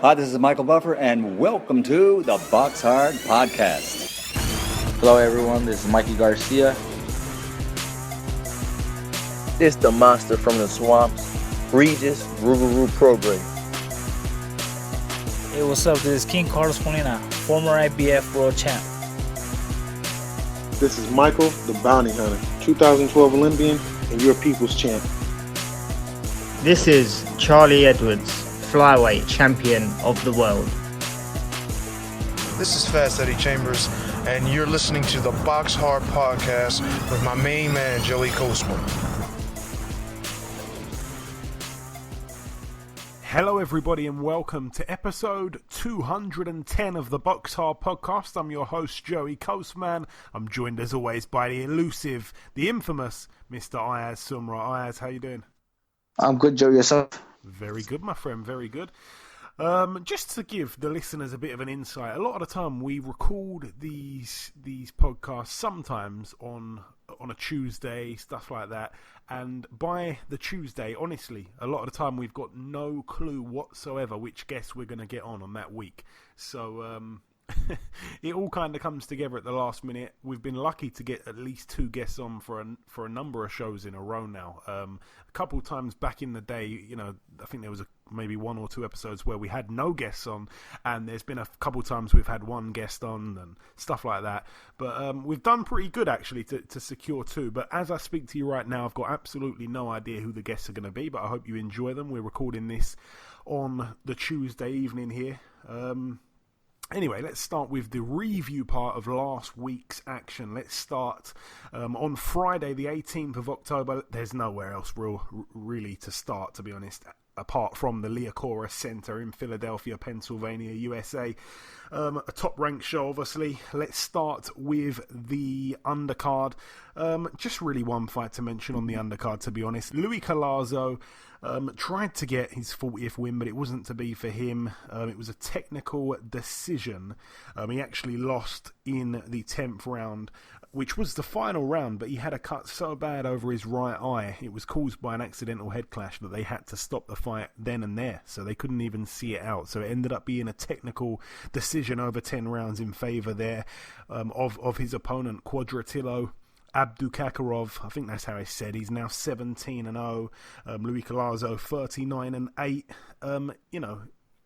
Hi, this is Michael Buffer, and welcome to the BoxHard Podcast. Hello, everyone. This is Mikey Garcia. It's the monster from the swamps, Regis Prograis. Hey, what's up? This is King Carlos Molina, former IBF world champ. This is Michael, the Bounty Hunter, 2012 Olympian and your people's champ. This is Charlie Edwards, flyweight champion of the world. This is Fast Eddie Chambers, and you're listening to the BoxHard Podcast with my main man, Joey Coastman. Hello, everybody, and welcome to episode 210 of the BoxHard Podcast. I'm your host, Joey Coastman. I'm joined, as always, by the elusive, the infamous Mr. Ayaz Sumra. Ayaz, how you doing? I'm good, Joe. Yourself? Very good, my friend. Very good. Just to give the listeners a bit of an insight, a lot of the time we record these podcasts sometimes on a Tuesday, stuff like that. And by the Tuesday, honestly, a lot of the time we've got no clue whatsoever which guests we're going to get on that week. So it all kind of comes together at the last minute. We've been lucky to get at least two guests on for a number of shows in a row now. A couple of times back in the day, you know, I think there was maybe one or two episodes where we had no guests on, and there's been a couple of times we've had one guest on and stuff like that. But we've done pretty good actually to secure two. But as I speak to you right now, I've got absolutely no idea who the guests are going to be, but I hope you enjoy them. We're recording this on the Tuesday evening here. Anyway, let's start with the review part of last week's action. Let's start on Friday, the 18th of October. There's nowhere else really to start, to be honest, apart from the Liacouras Center in Philadelphia, Pennsylvania, USA. A top-ranked show, obviously. Let's start with the undercard. Just really one fight to mention on the undercard, to be honest. Luis Collazo tried to get his 40th win, but it wasn't to be for him. It was a technical decision. He actually lost in the 10th round, which was the final round, but he had a cut so bad over his right eye, it was caused by an accidental head clash that they had to stop the fight then and there, so they couldn't even see it out. So it ended up being a technical decision over 10 rounds in favour there of his opponent, Quadratillo Abdukakarov. I think that's how he said. He's now 17-0. Luis Collazo 39-8. You know,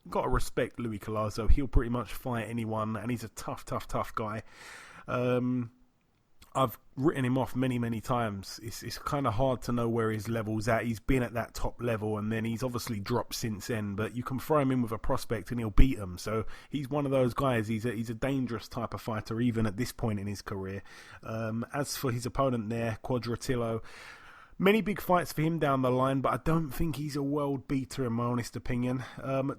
got to respect Luis Collazo. He'll pretty much fight anyone, and he's a tough guy. I've written him off many times. It's kind of hard to know where his level's at. He's been at that top level, and then he's obviously dropped since then. But you can throw him in with a prospect, and he'll beat him. So he's one of those guys. He's a dangerous type of fighter, even at this point in his career. As for his opponent there, Quadratillo, many big fights for him down the line, but I don't think he's a world beater in my honest opinion.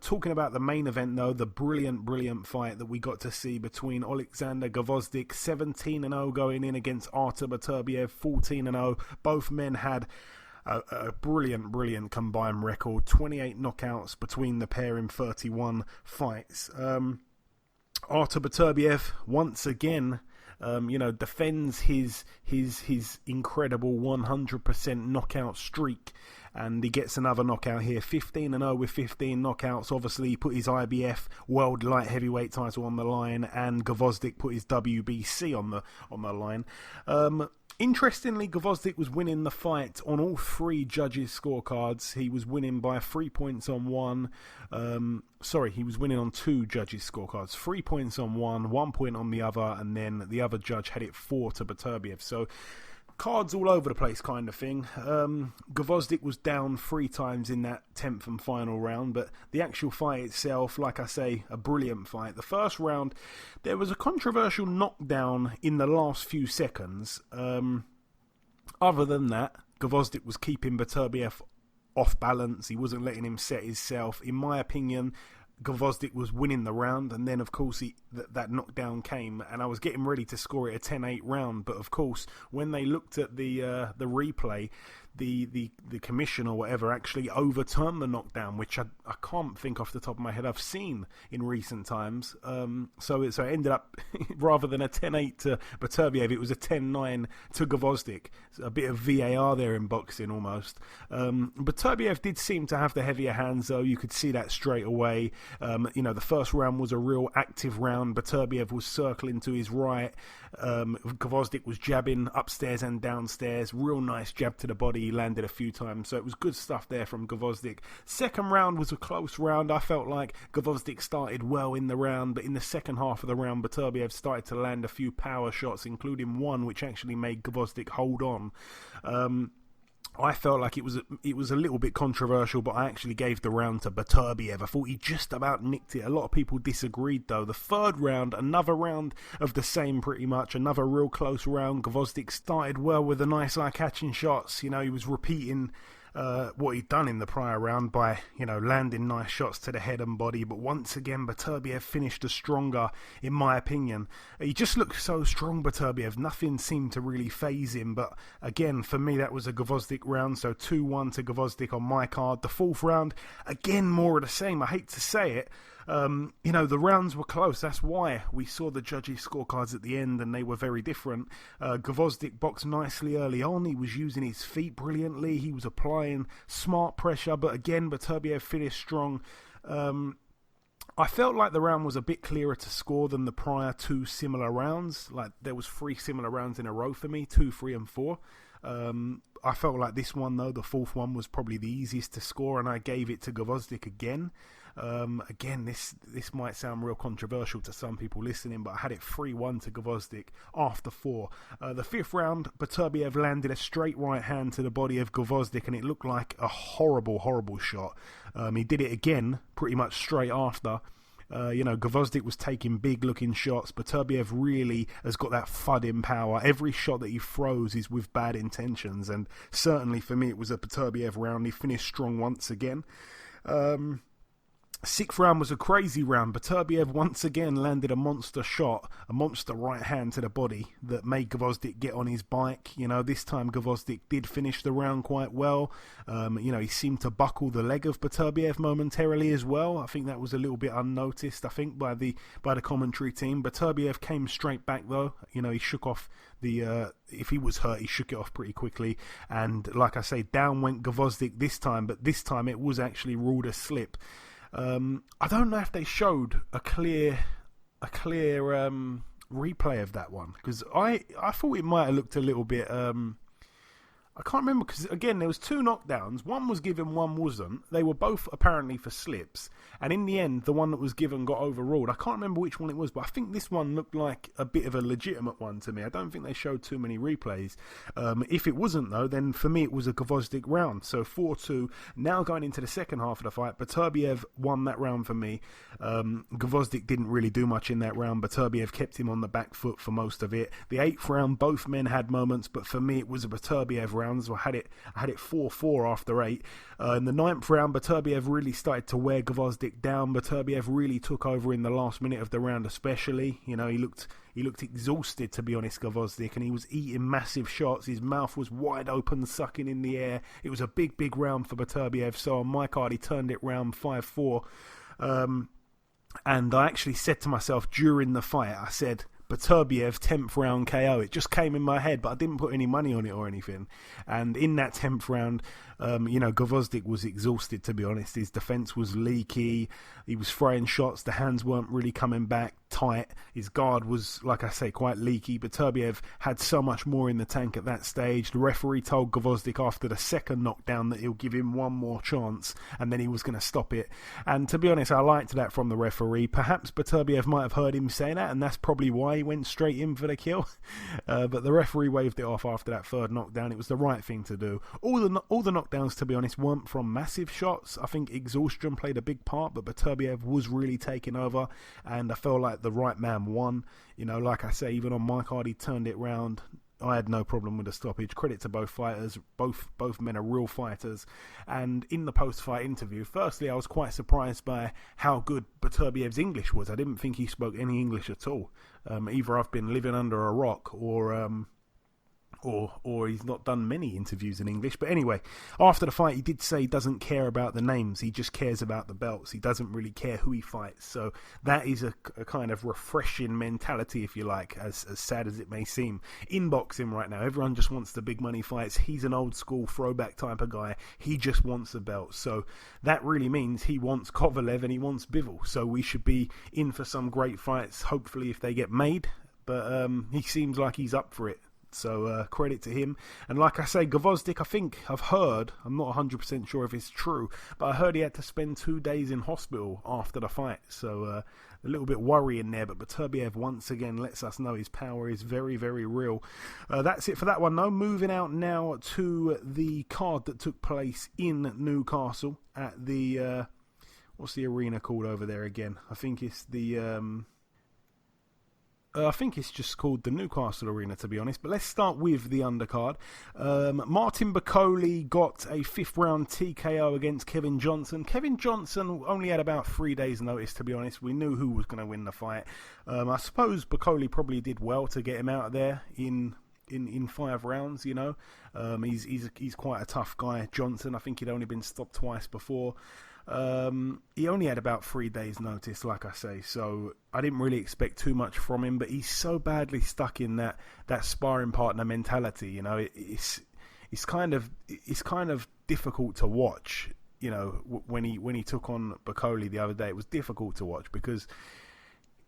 Talking about the main event though, the brilliant fight that we got to see between Alexander Gvozdyk, 17-0 going in against Artur Beterbiev, 14-0. Both men had a brilliant combined record, 28 knockouts between the pair in 31 fights. Artur Beterbiev once again defends his incredible 100% knockout streak, and he gets another knockout here, 15-0 with 15 knockouts. Obviously, he put his IBF World Light Heavyweight title on the line, and Gvozdyk put his WBC on the line. Interestingly, Gvozdyk was winning the fight on all three judges' scorecards. He was winning by 3 points on one. He was winning on two judges' scorecards. 3 points on one, 1 point on the other, and then the other judge had it 4 to Beterbiev. So cards all over the place kind of thing. Gvozdyk was down 3 times in that 10th and final round, but the actual fight itself, like I say, a brilliant fight. The first round, there was a controversial knockdown in the last few seconds. Other than that, Gvozdyk was keeping Beterbiev off balance. He wasn't letting him set himself. In my opinion, Gvozdyk was winning the round, and then of course that knockdown came, and I was getting ready to score it a 10-8 round, but of course when they looked at the replay, the commission or whatever actually overturned the knockdown, which I can't think off the top of my head I've seen in recent times. So it ended up, rather than a 10-8 to Beterbiev, it was a 10-9 to Gvozdyk. A bit of VAR there in boxing almost. Beterbiev did seem to have the heavier hands, though. You could see that straight away. The first round was a real active round. Beterbiev was circling to his right. Gvozdyk was jabbing upstairs and downstairs. Real nice jab to the body. He landed a few times, so it was good stuff there from Gvozdyk. Second round was a close round. I felt like Gvozdyk started well in the round, but in the second half of the round, Beterbiev started to land a few power shots, including one which actually made Gvozdyk hold on. I felt like it was a little bit controversial, but I actually gave the round to Beterbiev. I thought he just about nicked it. A lot of people disagreed, though. The third round, another round of the same pretty much, another real close round. Gvozdyk started well with the nice eye-catching shots. He was repeating what he'd done in the prior round by, landing nice shots to the head and body. But once again, Beterbiev finished the stronger, in my opinion. He just looked so strong, Beterbiev. Nothing seemed to really faze him. But again, for me, that was a Gvozdyk round. So 2-1 to Gvozdyk on my card. The fourth round, again, more of the same. I hate to say it. The rounds were close. That's why we saw the judges' scorecards at the end, and they were very different. Gvozdyk boxed nicely early on. He was using his feet brilliantly. He was applying smart pressure, but again, Beterbiev finished strong. I felt like the round was a bit clearer to score than the prior two similar rounds. Like, there was 3 similar rounds in a row for me, 2, 3, and 4. I felt like this one, though, the fourth one, was probably the easiest to score, and I gave it to Gvozdyk again. Again, this might sound real controversial to some people listening, but I had it 3-1 to Gvozdyk after 4. The fifth round, Beterbiev landed a straight right hand to the body of Gvozdyk, and it looked like a horrible, horrible shot. He did it again pretty much straight after. Gvozdyk was taking big-looking shots. Beterbiev really has got that thudding power. Every shot that he throws is with bad intentions, and certainly for me it was a Beterbiev round. He finished strong once again. Sixth round was a crazy round. Beterbiev once again landed a monster shot, a monster right hand to the body that made Gvozdyk get on his bike. This time Gvozdyk did finish the round quite well. He seemed to buckle the leg of Beterbiev momentarily as well. I think that was a little bit unnoticed, I think, by the commentary team. Beterbiev came straight back, though. He shook off if he was hurt, he shook it off pretty quickly. And like I say, down went Gvozdyk this time, but this time it was actually ruled a slip. I don't know if they showed a clear replay of that one, because I thought it might have looked a little bit I can't remember, because again there was 2 knockdowns. One was given, one wasn't. They were both apparently for slips, and in the end the one that was given got overruled. I can't remember which one it was, but I think this one looked like a bit of a legitimate one to me. I don't think they showed too many replays. If it wasn't, though, then for me it was a Gvozdyk round. So 4-2. Now going into the second half of the fight, Beterbiev won that round for me. Gvozdyk didn't really do much in that round. Beterbiev kept him on the back foot for most of it. The 8th round, both men had moments, but for me it was a Beterbiev round. So I had it 4-4 after 8. In the 9th round, Beterbiev really started to wear Gvozdyk down. Beterbiev really took over in the last minute of the round, especially. He looked exhausted, to be honest, Gvozdyk, and he was eating massive shots. His mouth was wide open, sucking in the air. It was a big, big round for Beterbiev. So on my card, he turned it round 5-4. And I actually said to myself during the fight, I said, Beterbiev 10th round KO. It just came in my head, but I didn't put any money on it or anything. And in that 10th round, Gvozdyk was exhausted, to be honest. His defence was leaky. He was throwing shots. The hands weren't really coming back tight. His guard was, like I say, quite leaky. Beterbiev had so much more in the tank at that stage. The referee told Gvozdyk after the second knockdown that he'll give him one more chance, and then he was going to stop it. And to be honest, I liked that from the referee. Perhaps Beterbiev might have heard him say that, and that's probably why he went straight in for the kill. But the referee waved it off after that third knockdown. It was the right thing to do. All the knockdowns, to be honest, weren't from massive shots. I think exhaustion played a big part, but Beterbiev was really taking over, and I felt like the right man won. Like I say, even on my card, he turned it round. I had no problem with the stoppage. Credit to both fighters. Both men are real fighters. And in the post-fight interview, firstly, I was quite surprised by how good Beterbiev's English was. I didn't think he spoke any English at all. Either I've been living under a rock, or or he's not done many interviews in English. But anyway, after the fight, he did say he doesn't care about the names. He just cares about the belts. He doesn't really care who he fights. So that is a kind of refreshing mentality, if you like, as sad as it may seem. In boxing right now, everyone just wants the big money fights. He's an old school throwback type of guy. He just wants the belt. So that really means he wants Kovalev and he wants Bivol. So we should be in for some great fights, hopefully, if they get made. But he seems like he's up for it. So credit to him. And like I say, Gvozdyk, I think I've heard, I'm not 100% sure if it's true, but I heard he had to spend 2 days in hospital after the fight. So a little bit worrying there. But Beterbiev once again lets us know his power is very, very real. That's it for that one, though. Moving out now to the card that took place in Newcastle at the... what's the arena called over there again? I think it's the... I think it's just called the Newcastle Arena, to be honest. But let's start with the undercard. Martin Bakole got a 5th round TKO against Kevin Johnson. Kevin Johnson only had about 3 days' notice, to be honest. We knew who was going to win the fight. I suppose Bakole probably did well to get him out of there in 5 rounds, you know. He's quite a tough guy, Johnson. I think he'd only been stopped twice before. He only had about 3 days notice, like I say, so I didn't really expect too much from him, but he's so badly stuck in that sparring partner mentality, you know. It's kind of difficult to watch, you know. When he took on Bakole the other day, it was difficult to watch because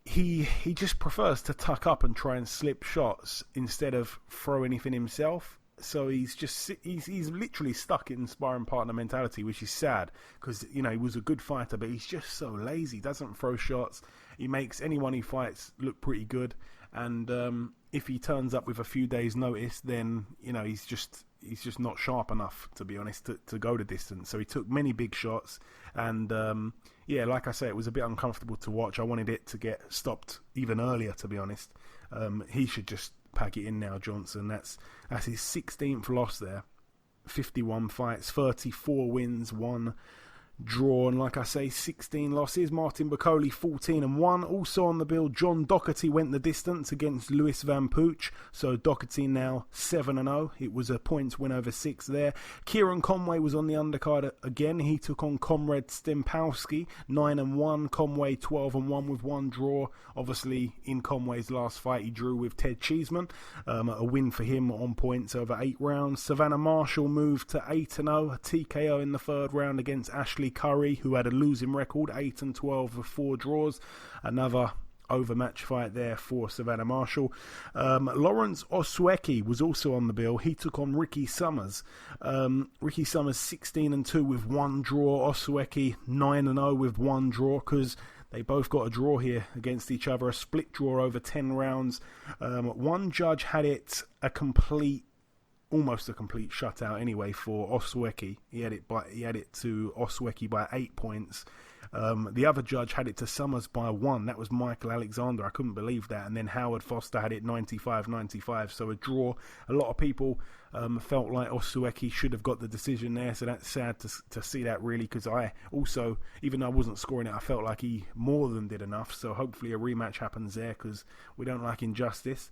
he just prefers to tuck up and try and slip shots instead of throw anything himself. So he's literally stuck in sparring partner mentality, which is sad because, you know, he was a good fighter, but he's just so lazy. Doesn't throw shots. He makes anyone he fights look pretty good. And if he turns up with a few days' notice, then, you know, he's just not sharp enough, to be honest, to go the distance. So he took many big shots. And, yeah, like I say, it was a bit uncomfortable to watch. I wanted it to get stopped even earlier, to be honest. He should just pack it in now, Johnson. That's his 16th loss there. 51 fights, 34 wins, 1 draw, and like I say, 16 losses. Martin Bakole 14-1. Also on the bill, John Doherty went the distance against Louis Van Pooch. So Doherty now 7-0. It was a points win over 6 there. Kieran Conway was on the undercard again. He took on Comrade Stempowski, 9-1. Conway 12-1 with 1 draw. Obviously, in Conway's last fight, he drew with Ted Cheeseman. A win for him on points over 8 rounds. Savannah Marshall moved to 8-0. A TKO in the 3rd round against Ashley Curry, who had a losing record, 8-12 with 4 draws. Another overmatch fight there for Savannah Marshall. Lawrence Oswecki was also on the bill. He took on Ricky Summers. Ricky Summers 16-2 with 1 draw. Oswecki 9-0 with 1 draw, because they both got a draw here against each other. A split draw over 10 rounds. One judge had it almost a complete shutout anyway for Oswecki. He had it to Oswecki by 8 points. The other judge had it to Summers by 1. That was Michael Alexander. I couldn't believe that. And then Howard Foster had it 95-95. So a draw. A lot of people felt like Oswecki should have got the decision there. So that's sad to see that, really, because I also, even though I wasn't scoring it, I felt like he more than did enough. So hopefully a rematch happens there, because we don't like injustice.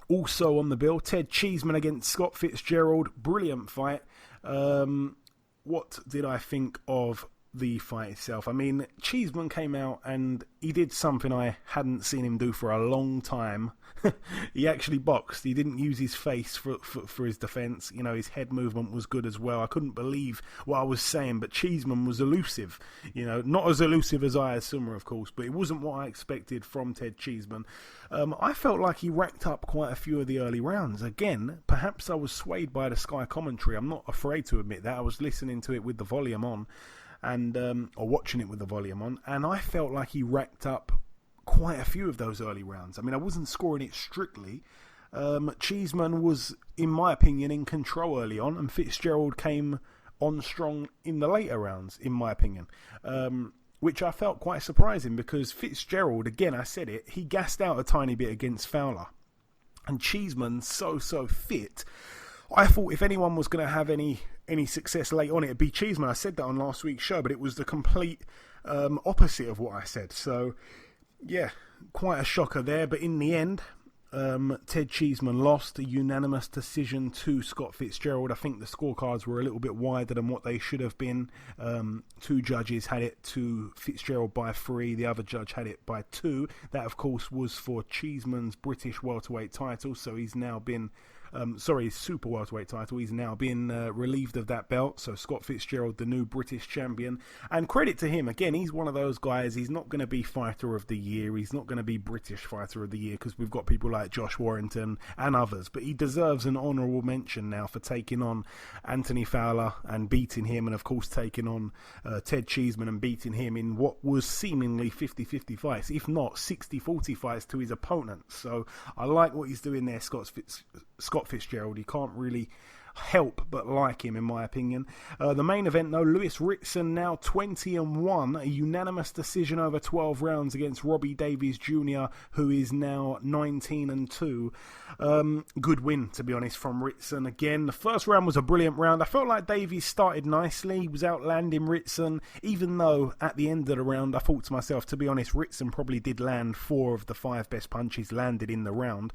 Also on the bill, Ted Cheeseman against Scott Fitzgerald. Brilliant fight. What did I think of the fight itself? I mean, Cheeseman came out and he did something I hadn't seen him do for a long time. He actually boxed. He didn't use his face for his defence. You know, his head movement was good as well. I couldn't believe what I was saying, but Cheeseman was elusive. You know, not as elusive as Ayaz Summer, of course, but it wasn't what I expected from Ted Cheeseman. I felt like he racked up quite a few of the early rounds. Again, perhaps I was swayed by the Sky commentary. I'm not afraid to admit that. I was listening to it with the volume on, and or watching it with the volume on, and I felt like he racked up quite a few of those early rounds. I mean, I wasn't scoring it strictly. Cheeseman was, in my opinion, in control early on, and Fitzgerald came on strong in the later rounds, in my opinion, which I felt quite surprising, because Fitzgerald, again, I said it, he gassed out a tiny bit against Fowler, and Cheeseman so fit. I thought if anyone was going to have any success late on, it'd be Cheeseman. I said that on last week's show, but it was the complete opposite of what I said. So, yeah, quite a shocker there. But in the end, Ted Cheeseman lost a unanimous decision to Scott Fitzgerald. I think the scorecards were a little bit wider than what they should have been. 2 judges had it to Fitzgerald by 3. The other judge had it by 2. That, of course, was for Cheeseman's British welterweight title. So he's now been... his super welterweight title. He's now been relieved of that belt. So Scott Fitzgerald, the new British champion. And credit to him. Again, he's one of those guys. He's not going to be fighter of the year. He's not going to be British fighter of the year because we've got people like Josh Warrington and others. But he deserves an honourable mention now for taking on Anthony Fowler and beating him. And, of course, taking on Ted Cheeseman and beating him in what was seemingly 50-50 fights, if not 60-40 fights to his opponent. So I like what he's doing there, Scott Fitzgerald. You can't really help but like him, in my opinion. The main event, though, Lewis Ritson now 20-1, a unanimous decision over 12 rounds against Robbie Davies Jr., who is now 19-2. Good win, to be honest, from Ritson. Again, the first round was a brilliant round. I felt like Davies started nicely. He was outlanding Ritson, even though at the end of the round, I thought to myself, to be honest, Ritson probably did land 4 of the 5 best punches landed in the round.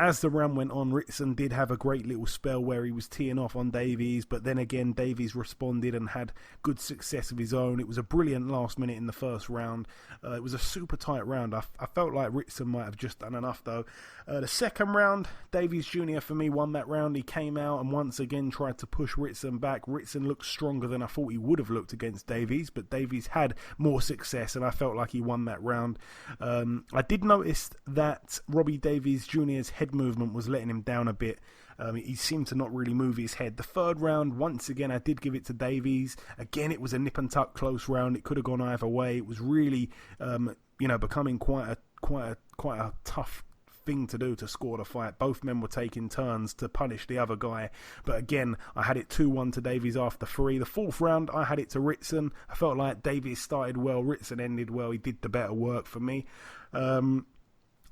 As the round went on, Ritson did have a great little spell where he was teeing off on Davies, but then again Davies responded and had good success of his own. It was a brilliant last minute in the first round. It was a super tight round. I felt like Ritson might have just done enough though. The second round, Davies Jr. for me won that round. He came out and once again tried to push Ritson back. Ritson looked stronger than I thought he would have looked against Davies, but Davies had more success and I felt like he won that round. I did notice that Robbie Davies Jr.'s head movement was letting him down a bit. He seemed to not really move his head. The third round, once again, I did give it to Davies. Again, it was a nip and tuck close round. It could have gone either way. It was really, becoming quite a tough thing to do to score the fight. Both men were taking turns to punish the other guy. But again, I had it 2-1 to Davies after 3. The fourth round, I had it to Ritson. I felt like Davies started well. Ritson ended well. He did the better work for me.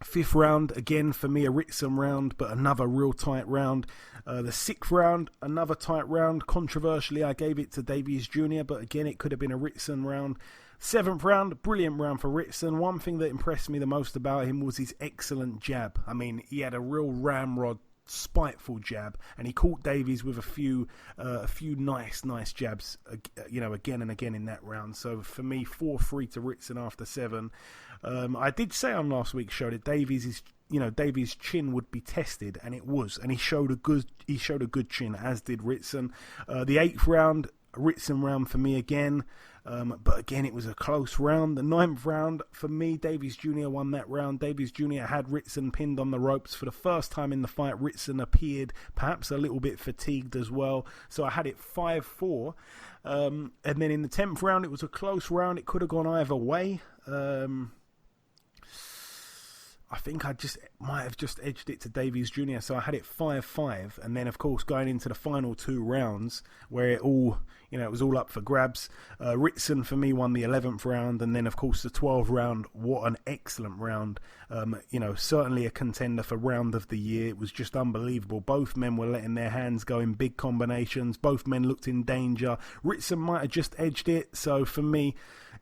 Fifth round, again, for me, a Ritson round, but another real tight round. The sixth round, another tight round. Controversially, I gave it to Davies Jr., but again, it could have been a Ritson round. Seventh round, brilliant round for Ritson. One thing that impressed me the most about him was his excellent jab. I mean, he had a real ramrod, spiteful jab, and he caught Davies with a few nice jabs, again and again in that round. So for me, 4-3 to Ritson after 7. I did say on last week's show that Davies' chin would be tested, and it was, and he showed a good chin, as did Ritson. The 8th round, Ritson round for me again. But again, it was a close round. The 9th round, for me, Davies Jr. won that round. Davies Jr. had Ritson pinned on the ropes. For the first time in the fight, Ritson appeared perhaps a little bit fatigued as well. So I had it 5-4. And then in the 10th round, it was a close round. It could have gone either way. I think I might have just edged it to Davies Jr. So I had it 5-5. And then, of course, going into the final 2 rounds where it was all up for grabs. Ritson, for me, won the 11th round. And then, of course, the 12th round. What an excellent round. Certainly a contender for round of the year. It was just unbelievable. Both men were letting their hands go in big combinations. Both men looked in danger. Ritson might have just edged it. So for me,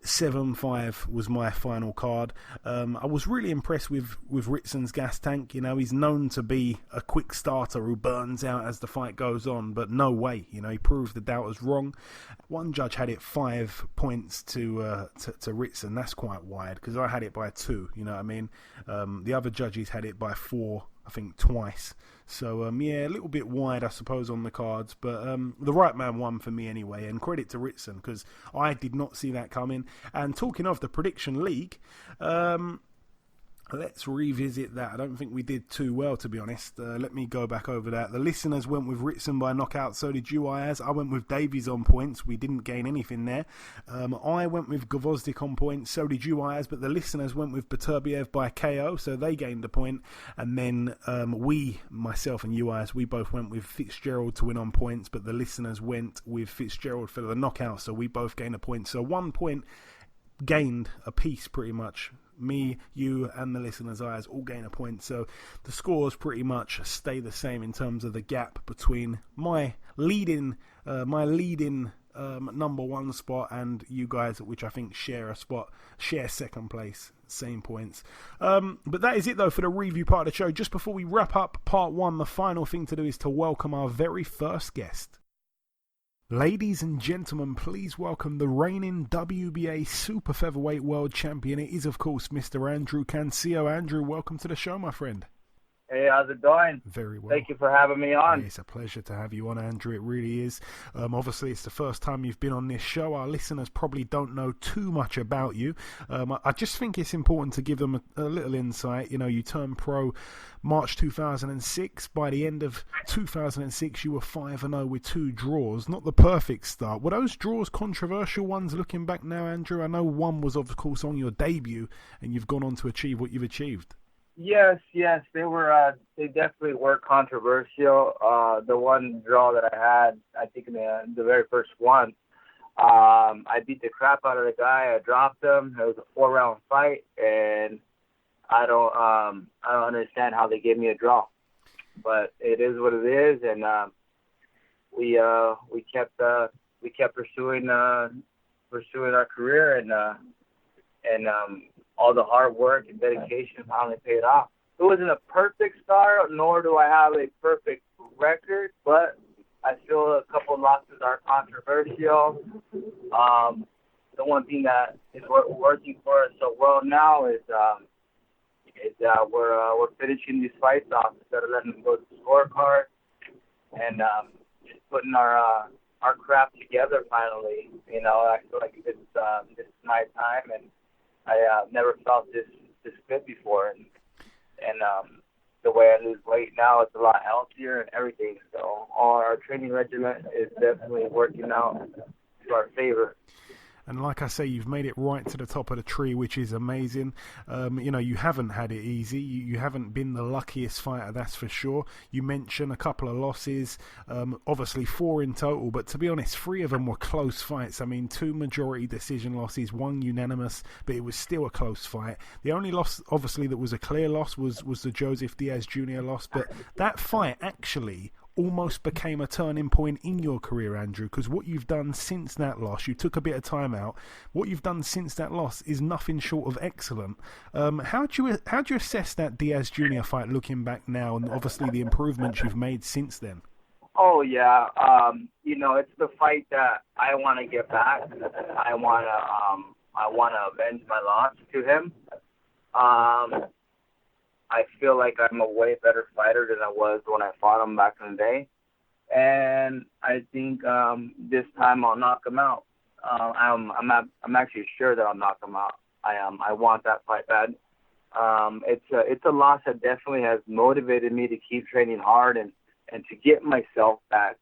7-5 was my final card. I was really impressed with Ritson's gas tank. He's known to be a quick starter who burns out as the fight goes on, but no way. He proved the doubters wrong. One judge had it 5 points to Ritson. That's quite wide because I had it by 2. You know what I mean? The other judges had it by 4. I think twice. So, a little bit wide, I suppose, on the cards. But the right man won for me anyway. And credit to Ritson, because I did not see that coming. And talking of the Prediction League, let's revisit that. I don't think we did too well, to be honest. Let me go back over that. The listeners went with Ritson by knockout. So did you, Ayaz. I went with Davies on points. We didn't gain anything there. I went with Gvozdyk on points. So did you, Ayaz. But the listeners went with Beterbiev by KO. So they gained a point. And then myself and you, Ayaz, we both went with Fitzgerald to win on points. But the listeners went with Fitzgerald for the knockout. So we both gained a point. So 1 point gained a piece, pretty much. Me, you, and the listeners' eyes all gain a point. So the scores pretty much stay the same in terms of the gap between my leading #1 spot, and you guys, which I think share second place, same points. But that is it though for the review part of the show. Just before we wrap up part 1, the final thing to do is to welcome our very first guest. Ladies and gentlemen, please welcome the reigning WBA Super-Featherweight World Champion. It is, of course, Mr. Andrew Cancio. Andrew, welcome to the show, my friend. Hey, how's it going? Very well. Thank you for having me on. It's a pleasure to have you on, Andrew. It really is. Obviously, it's the first time you've been on this show. Our listeners probably don't know too much about you. I just think it's important to give them a little insight. You know, you turned pro March 2006. By the end of 2006, you were 5-0 with 2 draws. Not the perfect start. Were those draws controversial ones looking back now, Andrew? I know one was, of course, on your debut, and you've gone on to achieve what you've achieved. Yes, they were. They definitely were controversial. The one draw that I had, I think in the very first one, I beat the crap out of the guy. I dropped him. It was a 4-round fight, and I don't understand how they gave me a draw, but it is what it is, and we kept pursuing our career, and all the hard work and dedication finally paid off. It wasn't a perfect start, nor do I have a perfect record, but I feel a couple losses are controversial. The one thing that is working for us so well now is we're finishing these fights off instead of letting them go to the scorecard, and just putting our crap together finally. You know, I feel like this is my time, and I never felt this good before, and the way I lose weight now, it's a lot healthier and everything. So our training regimen is definitely working out to our favor. And like I say, you've made it right to the top of the tree, which is amazing. You know, you haven't had it easy. You haven't been the luckiest fighter, that's for sure. You mentioned a couple of losses, obviously 4 in total, but to be honest, 3 of them were close fights. I mean, 2 majority decision losses, 1 unanimous, but it was still a close fight. The only loss, obviously, that was a clear loss was the Joseph Diaz Jr. loss, but that fight actually almost became a turning point in your career, Andrew, because what you've done since that loss, you took a bit of time out, what you've done since that loss is nothing short of excellent. How do you assess that Diaz Jr. fight looking back now, and obviously the improvements you've made since then? Oh, yeah. You know, it's the fight that I want to get back. I want to avenge my loss to him. I feel like I'm a way better fighter than I was when I fought him back in the day. And I think this time I'll knock him out. I'm actually sure that I'll knock him out. I want that fight bad. It's a loss that definitely has motivated me to keep training hard and to get myself back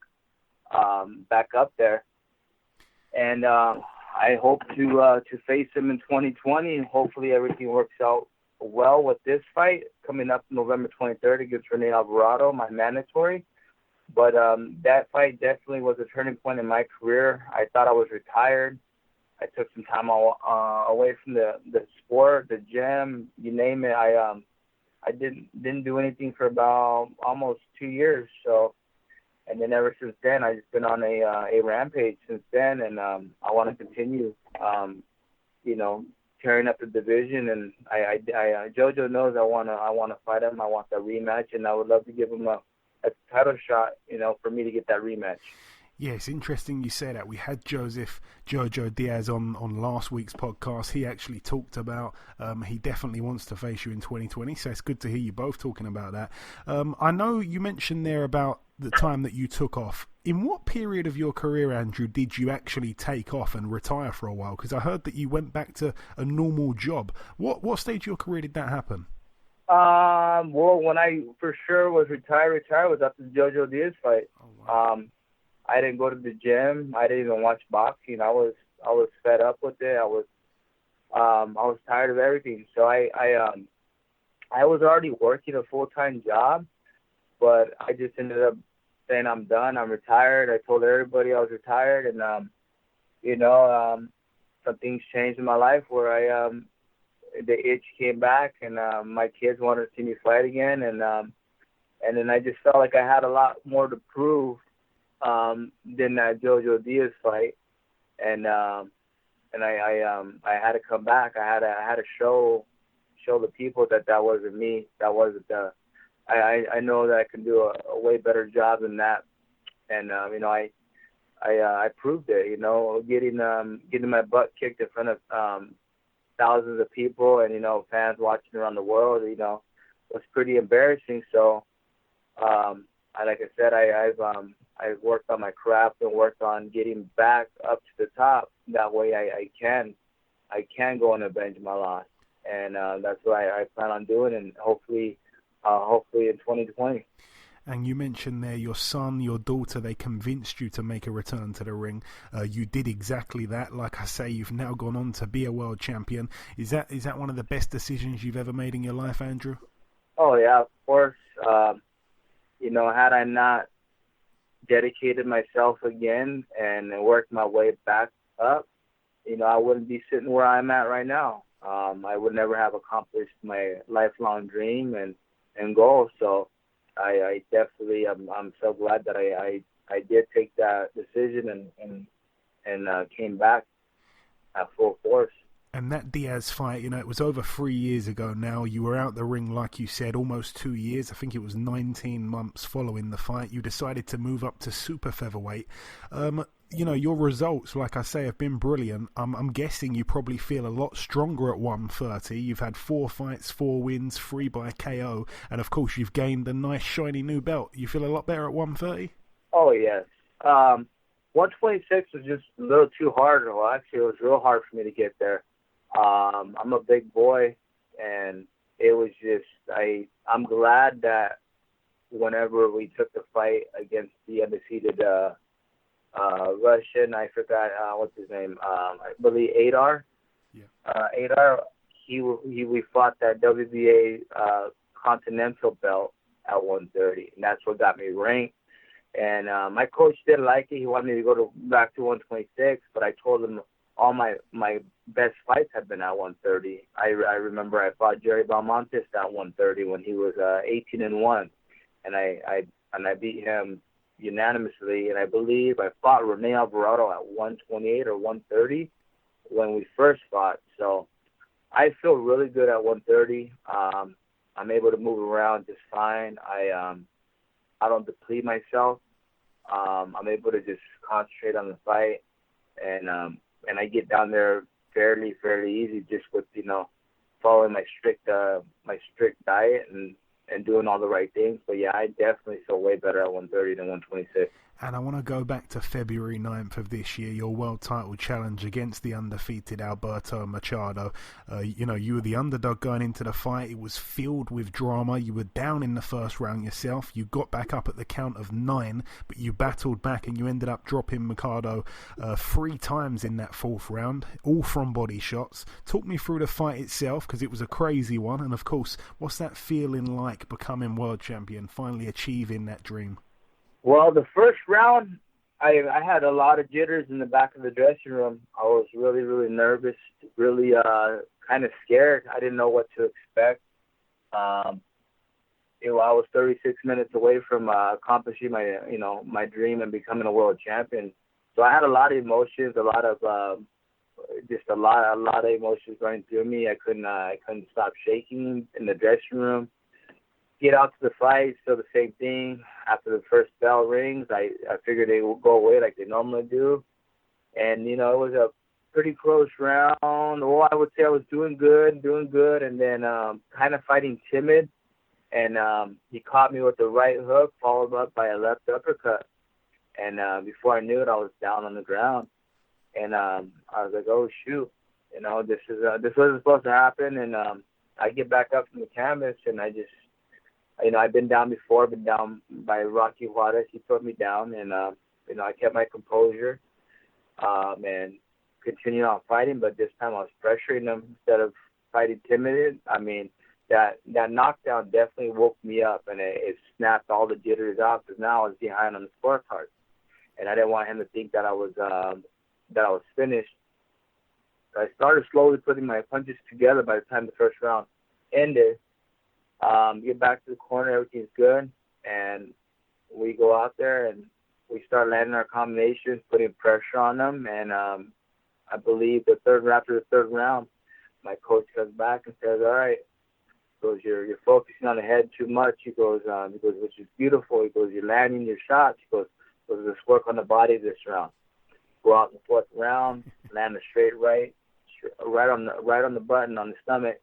up there. And I hope to face him in 2020, and hopefully everything works out well with this fight coming up November 23rd against Rene Alvarado, my mandatory. But that fight definitely was a turning point in my career. I thought I was retired. I took some time away from the sport, the gym, you name it. I didn't do anything for about almost 2 years. So, and then ever since then, I've just been on a rampage since then, and I want to continue, you know, tearing up the division. And JoJo knows I want to fight him. I want that rematch, and I would love to give him a title shot, you know, for me to get that rematch. Yeah, it's interesting you say that. We had Jojo Diaz on last week's podcast. He actually talked about he definitely wants to face you in 2020, so it's good to hear you both talking about that. I know you mentioned there about the time that you took off. In what period of your career, Andrew, did you actually take off and retire for a while? Because I heard that you went back to a normal job. What stage of your career did that happen? Well, when I for sure was retired was after the Jojo Diaz fight. Oh, wow. I didn't go to the gym. I didn't even watch boxing. I was fed up with it. I was tired of everything. So I was already working a full-time job, but I just ended up saying I'm done. I'm retired. I told everybody I was retired, and some things changed in my life where the itch came back, and my kids wanted to see me fight again, and then I just felt like I had a lot more to prove than that Jojo Diaz fight. and I had to come back. I had to show the people that wasn't me. That wasn't the. I know that I can do a way better job than that, and I proved it. Getting my butt kicked in front of thousands of people and fans watching around the world, was pretty embarrassing. So, like I said, I've worked on my craft and worked on getting back up to the top. That way, I can go and avenge my loss, and that's what I plan on doing, and hopefully in 2020. And you mentioned there your son, your daughter, they convinced you to make a return to the ring. You did exactly that. Like I say, you've now gone on to be a world champion. Is that one of the best decisions you've ever made in your life, Andrew? Oh, yeah, of course. Had I not dedicated myself again and worked my way back up, I wouldn't be sitting where I'm at right now. I would never have accomplished my lifelong dream and goal. So I definitely, I'm so glad that I did take that decision and came back at full force. And that Diaz fight, it was over 3 years ago now. You were out the ring, like you said, almost 2 years. I think it was 19 months following the fight. You decided to move up to Super-Featherweight. Your results, like I say, have been brilliant. I'm guessing you probably feel a lot stronger at 130. You've had 4 fights, 4 wins, 3 by KO. And, of course, you've gained a nice, shiny new belt. You feel a lot better at 130? Oh, yes. 126 was just a little too hard. Well, actually, it was real hard for me to get there. I'm a big boy, and it was just, I'm glad that whenever we took the fight against the undefeated Russian, I forgot what's his name, I believe Ayaz. Yeah. Ayaz, we fought that WBA Continental belt at 130, and that's what got me ranked. And my coach didn't like it. He wanted me to go back to 126, but I told him all my best fights have been at 130. I remember I fought Jerry Belmontes at 130 when he was 18-1, and I beat him unanimously. And I believe I fought Rene Alvarado at 128 or 130 when we first fought. So I feel really good at 130. I'm able to move around just fine. I don't deplete myself. I'm able to just concentrate on the fight, and I get down there fairly easy, just with following my strict diet and doing all the right things. But yeah, I definitely feel way better at 130 than 126. And I want to go back to February 9th of this year, your world title challenge against the undefeated Alberto Machado. You were the underdog going into the fight. It was filled with drama. You were down in the first round yourself. You got back up at the count of 9, but you battled back and you ended up dropping Machado 3 times in that 4th round, all from body shots. Talk me through the fight itself, because it was a crazy one. And of course, what's that feeling like, becoming world champion, finally achieving that dream? Well, the first round, I had a lot of jitters in the back of the dressing room. I was really nervous, really kind of scared. I didn't know what to expect. I was 36 minutes away from accomplishing my dream and becoming a world champion. So I had a lot of emotions, a lot of emotions running through me. I couldn't stop shaking in the dressing room. Get out to the fight, still the same thing. After the first bell rings, I figured they would go away like they normally do. And, it was a pretty close round. Well, I would say I was doing good, and then kind of fighting timid. And he caught me with the right hook, followed up by a left uppercut. And before I knew it, I was down on the ground. And I was like, oh, shoot. This wasn't supposed to happen. And I get back up from the canvas, and I just, I've been down before, been down by Rocky Juarez. He put me down, and, I kept my composure and continued on fighting. But this time I was pressuring him instead of fighting timid. I mean, that knockdown definitely woke me up, and it snapped all the jitters out, because now I was behind on the scorecard. And I didn't want him to think that I was finished. So I started slowly putting my punches together by the time the first round ended. Get back to the corner, everything's good, and we go out there and we start landing our combinations, putting pressure on them, and I believe after the third round, my coach comes back and says, "All right," he goes, "You're focusing on the head too much." He goes, "Which is beautiful." He goes, "You're landing your shots." He goes, "Let's work on the body this round. Go out in the fourth round, land a straight right on the button on the stomach,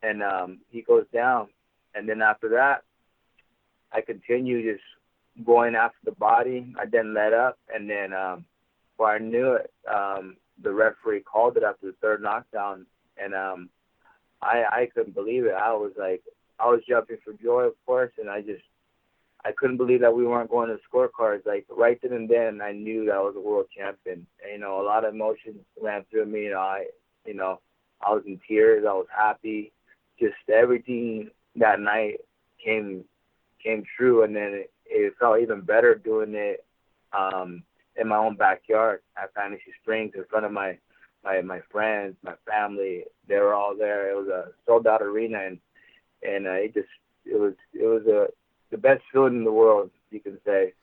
and he goes down. And then after that, I continue just going after the body. I didn't let up, and then before I knew it, the referee called it after the third knockdown, and I couldn't believe it. I was jumping for joy, of course, and I couldn't believe that we weren't going to scorecards. Like right then and then, I knew that I was a world champion. And, a lot of emotions ran through me. I was in tears. I was happy. Just everything that night came true, and then it felt even better doing it in my own backyard at Fantasy Springs in front of my friends, my family. They were all there. It was a sold out arena, and it was the best feeling in the world, you can say.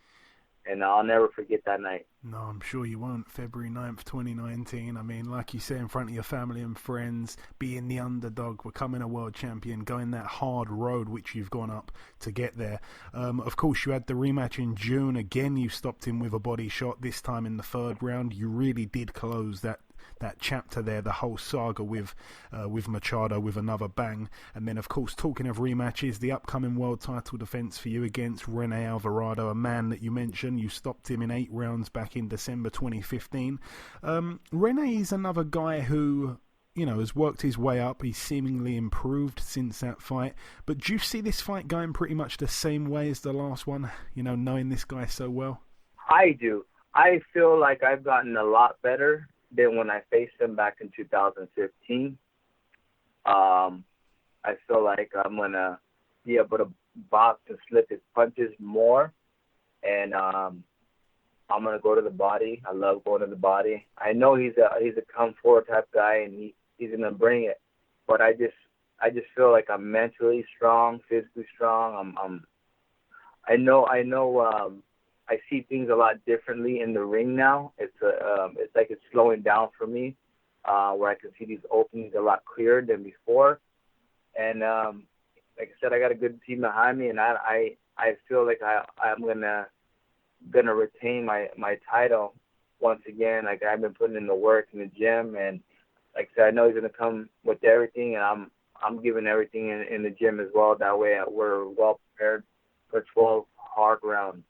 And I'll never forget that night. No, I'm sure you won't. February 9th, 2019. I mean, like you say, in front of your family and friends, being the underdog, becoming a world champion, going that hard road which you've gone up to get there. Of course, you had the rematch in June. Again, you stopped him with a body shot, this time in the third round. You really did close that chapter there, the whole saga with Machado with another bang. And then, of course, talking of rematches, the upcoming world title defense for you against Rene Alvarado, a man that you mentioned. You stopped him in 8 rounds back in December 2015. Rene is another guy who, has worked his way up. He's seemingly improved since that fight. But do you see this fight going pretty much the same way as the last one, knowing this guy so well? I do. I feel like I've gotten a lot better than when I faced him back in 2015. I feel like I'm going to be able to box and slip his punches more. And I'm going to go to the body. I love going to the body. I know he's a come forward type guy, and he's going to bring it. But I just feel like I'm mentally strong, physically strong. I know I see things a lot differently in the ring now. It's like it's slowing down for me, where I can see these openings a lot clearer than before. And like I said, I got a good team behind me, and I feel like I'm gonna retain my title once again. Like I've been putting in the work in the gym, and like I said, I know he's gonna come with everything, and I'm giving everything in the gym as well. That way, we're well prepared for 12 hard rounds.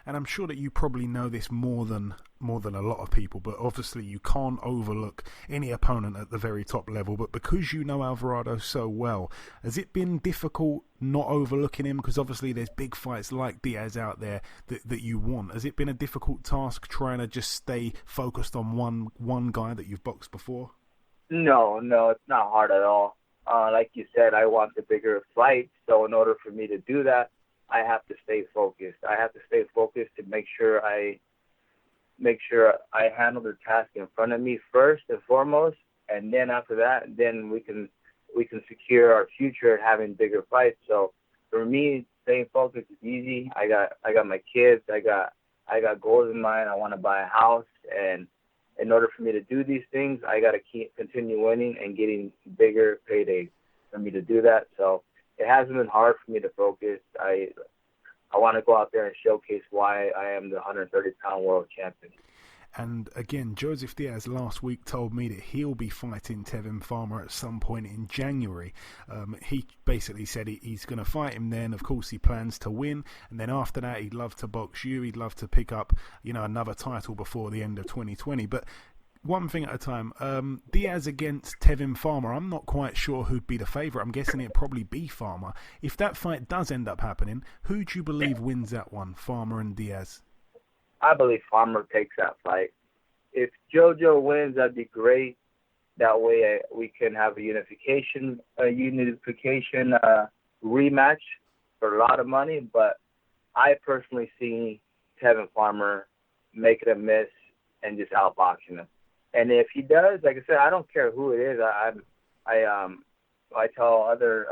And I'm sure that you probably know this more than a lot of people, but obviously you can't overlook any opponent at the very top level. But because you know Alvarado so well, has it been difficult not overlooking him? Because obviously there's big fights like Diaz out there that you want. Has it been a difficult task trying to just stay focused on one guy that you've boxed before? No, it's not hard at all. Like you said, I want the bigger fight, so in order for me to do that, I have to stay focused. I have to stay focused to make sure I handle the task in front of me first and foremost, and then after that, then we can secure our future at having bigger fights. So for me, staying focused is easy. I got my kids. I got goals in mind. I want to buy a house, and in order for me to do these things, I got to continue winning and getting bigger paydays for me to do that. So it hasn't been hard for me to focus. I want to go out there and showcase why I am the 130-pound world champion. And again, Joseph Diaz last week told me that he'll be fighting Tevin Farmer at some point in January. He basically said he's going to fight him then. Of course, he plans to win. And then after that, he'd love to box you. He'd love to pick up, another title before the end of 2020. But one thing at a time, Diaz against Tevin Farmer, I'm not quite sure who'd be the favourite. I'm guessing it'd probably be Farmer. If that fight does end up happening, who do you believe wins that one, Farmer and Diaz? I believe Farmer takes that fight. If JoJo wins, that'd be great. That way we can have a unification rematch for a lot of money. But I personally see Tevin Farmer making a miss and just outboxing him. And if he does, like I said, I don't care who it is. I tell other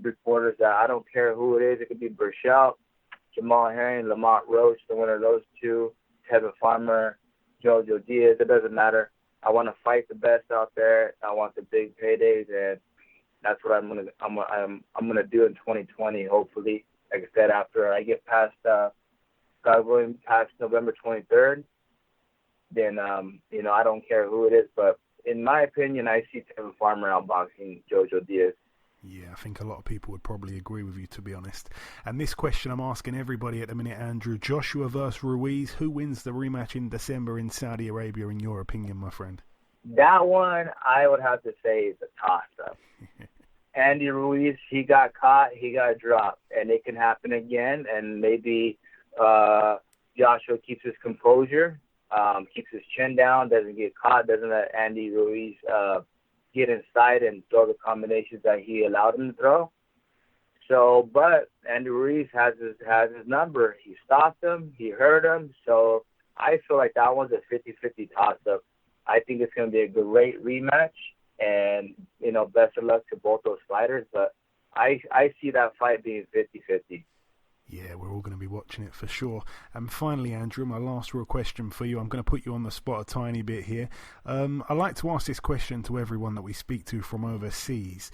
reporters that I don't care who it is. It could be Burchell, Jamal Herring, Lamont Roach, the winner of those two, Tevin Farmer, Jojo Diaz. It doesn't matter. I want to fight the best out there. I want the big paydays, and that's what I'm gonna do in 2020. Hopefully, like I said, after I get past going past November 23rd, then I don't care who it is. But in my opinion, I see Tevin Farmer outboxing Jojo Diaz. Yeah, I think a lot of people would probably agree with you, to be honest. And this question I'm asking everybody at the minute, Andrew: Joshua versus Ruiz, who wins the rematch in December in Saudi Arabia, in your opinion, my friend? That one, I would have to say, is a toss-up. Andy Ruiz, he got caught, he got dropped, and it can happen again. And maybe Joshua keeps his composure, keeps his chin down, doesn't get caught, doesn't let Andy Ruiz get inside and throw the combinations that he allowed him to throw. So, but Andy Ruiz has his number. He stopped him. He hurt him. So I feel like that one's a 50-50 toss-up. I think it's going to be a great rematch, and, best of luck to both those fighters. But I see that fight being 50-50. Yeah, we're all going to be watching it for sure. And finally, Andrew, my last real question for you. I'm going to put you on the spot a tiny bit here. I like to ask this question to everyone that we speak to from overseas.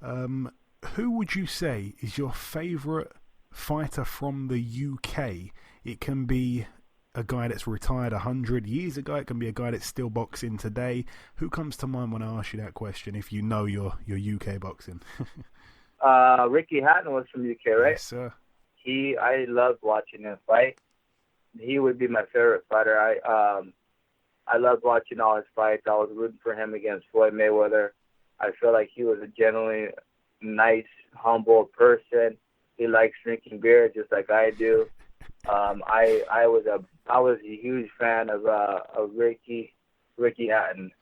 Who would you say is your favourite fighter from the UK? It can be a guy that's retired 100 years ago. It can be a guy that's still boxing today. Who comes to mind when I ask you that question, if you know your UK boxing? Ricky Hatton was from UK, right? Yes, sir. I loved watching him fight. He would be my favorite fighter. I loved watching all his fights. I was rooting for him against Floyd Mayweather. I feel like he was a genuinely nice, humble person. He likes drinking beer just like I do. I was a huge fan of Ricky Hatton.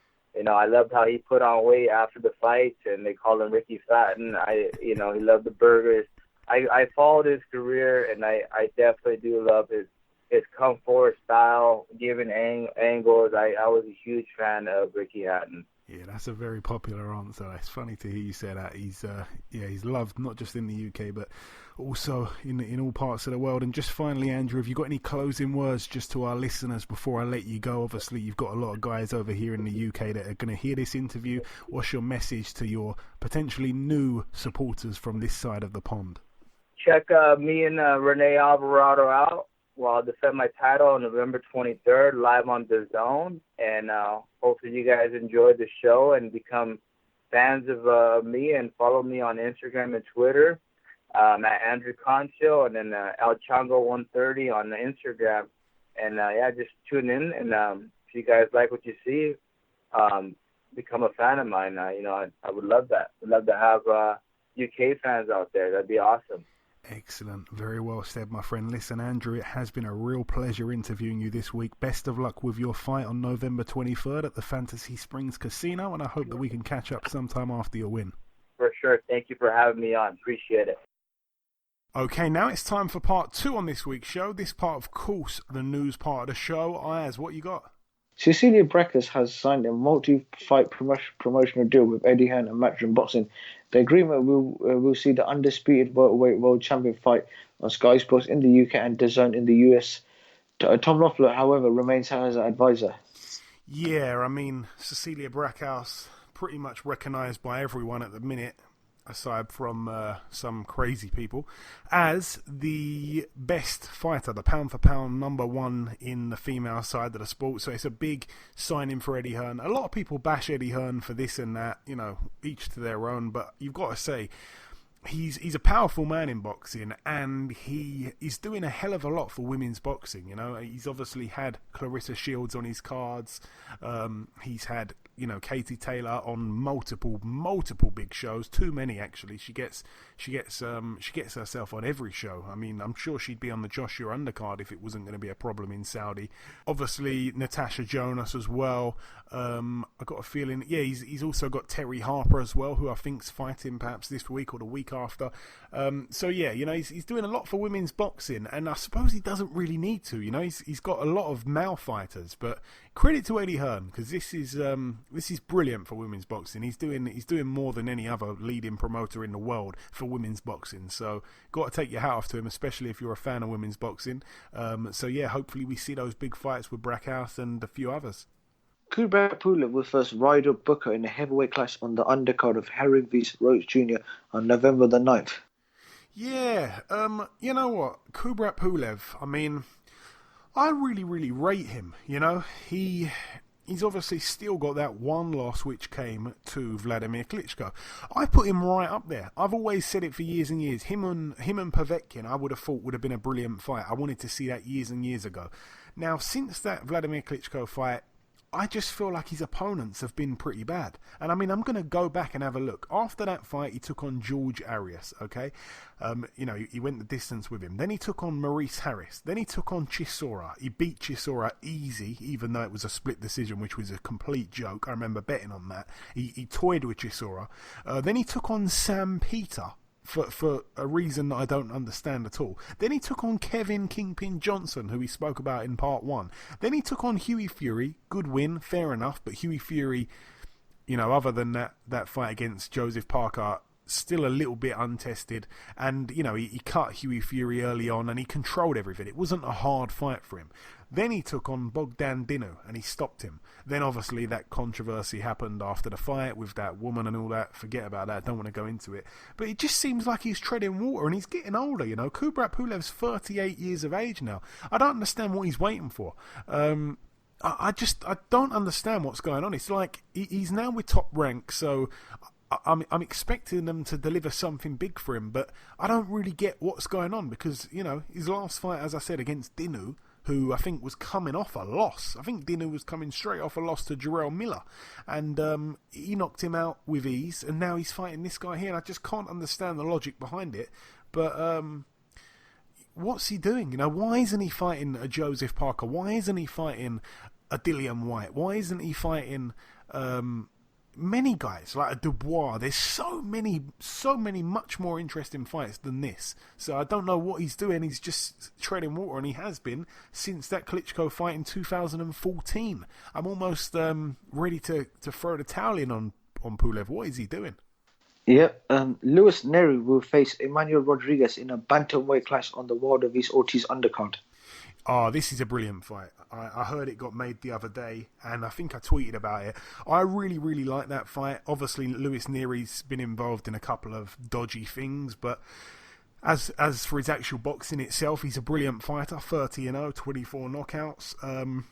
I loved how he put on weight after the fights, and they called him Ricky Fatten. He loved the burgers. I followed his career, and I definitely do love his come forward style, giving angles. I was a huge fan of Ricky Hatton. Yeah, that's a very popular answer. It's funny to hear you say that. He's loved not just in the UK, but also in all parts of the world. And just finally, Andrew, have you got any closing words just to our listeners before I let you go? Obviously, you've got a lot of guys over here in the UK that are going to hear this interview. What's your message to your potentially new supporters from this side of the pond? Check me and Rene Alvarado out while I defend my title on November 23rd, live on DAZN. And hopefully you guys enjoyed the show and become fans of me and follow me on Instagram and Twitter at Andrew Cancio, and then El Chango 130 on the Instagram. And just tune in, and if you guys like what you see, become a fan of mine. I would love that. I'd love to have UK fans out there. That'd be awesome. Excellent. Very well said, my friend. Listen, Andrew, it has been a real pleasure interviewing you this week. Best of luck with your fight on November 23rd at the Fantasy Springs Casino, and I hope that we can catch up sometime after your win. For sure. Thank you for having me on. Appreciate it. Okay, now it's time for part 2 on this week's show. This part, of course, the news part of the show. Ayaz, what you got? Cecilia Brækhus has signed a multi-fight promotional deal with Eddie Hearn and Matchroom Boxing. The agreement will see the undisputed welterweight world champion fight on Sky Sports in the UK and DAZN in the US. Tom Loeffler, however, remains as an advisor. Yeah, I mean, Cecilia Brækhus, pretty much recognised by everyone at the minute, aside from some crazy people, as the best fighter, the pound-for-pound #1 in the female side of the sport. So it's a big signing for Eddie Hearn. A lot of people bash Eddie Hearn for this and that, each to their own, but you've got to say, he's a powerful man in boxing, and he is doing a hell of a lot for women's boxing. He's obviously had Clarissa Shields on his cards. He's had Katie Taylor on multiple big shows, too many actually. She gets herself on every show. I mean, I'm sure she'd be on the Joshua undercard if it wasn't going to be a problem in Saudi. Obviously, Natasha Jonas as well. I got a feeling, he's also got Terry Harper as well, who I think's fighting perhaps this week or the week after. He's doing a lot for women's boxing, and I suppose he doesn't really need to. He's got a lot of male fighters, but credit to Eddie Hearn, because this is brilliant for women's boxing. He's doing more than any other leading promoter in the world for women's boxing. So got to take your hat off to him, especially if you're a fan of women's boxing. So yeah, hopefully we see those big fights with Brackhouse and a few others. Kubrat Pulev will first ride up Booker in a heavyweight clash on the undercard of Herring v Ruiz Jr. on November the 9th. Yeah, you know what? Kubrat Pulev, I mean, I really, really rate him, you know. He's obviously still got that one loss which came to Vladimir Klitschko. I put him right up there. I've always said it for years and years. Him and Povetkin, I would have thought would have been a brilliant fight. I wanted to see that years and years ago. Now, since that Vladimir Klitschko fight, I just feel like his opponents have been pretty bad. And I mean, I'm going to go back and have a look. After that fight, he took on George Arias, okay? You know, he went the distance with him. Then he took on Maurice Harris. Then he took on Chisora. He beat Chisora easy, even though it was a split decision, which was a complete joke. I remember betting on that. He toyed with Chisora. Then he took on Sam Peter. For a reason that I don't understand at all. Then he took on Kevin Kingpin Johnson, who we spoke about in part 1. Then he took on Hughie Fury. Good win, fair enough, but Hughie Fury, you know, other than that fight against Joseph Parker, still a little bit untested. And, you know, he cut Hughie Fury early on and he controlled everything. It wasn't a hard fight for him. Then he took on Bogdan Dinu and he stopped him. Then obviously that controversy happened after the fight with that woman and all that. Forget about that. I don't want to go into it. But it just seems like he's treading water and he's getting older, you know. Kubrat Pulev's 38 years of age now. I don't understand what he's waiting for. I don't understand what's going on. It's like he's now with Top Rank, so I'm expecting them to deliver something big for him, but I don't really get what's going on because, you know, his last fight, as I said, against Dinu, who I think was coming off a loss. I think Dinu was coming straight off a loss to Jarrell Miller, and he knocked him out with ease, and now he's fighting this guy here, and I just can't understand the logic behind it, but what's he doing? You know, why isn't he fighting a Joseph Parker? Why isn't he fighting a Dillian White? Why isn't he fighting many guys like a Dubois? There's so many much more interesting fights than this. So I don't know what he's doing. He's just treading water, and he has been since that Klitschko fight in 2014. I'm almost ready to throw the towel in on Pulev. What is he doing? Yep. Luis Neri will face Emmanuel Rodriguez in a bantamweight clash on the Wilder vs Ortiz undercard. Oh, this is a brilliant fight. I heard it got made the other day, and I think I tweeted about it. I really, really like that fight. Obviously, Luis Neri's been involved in a couple of dodgy things, but as for his actual boxing itself, he's a brilliant fighter. 30-0, 24 knockouts.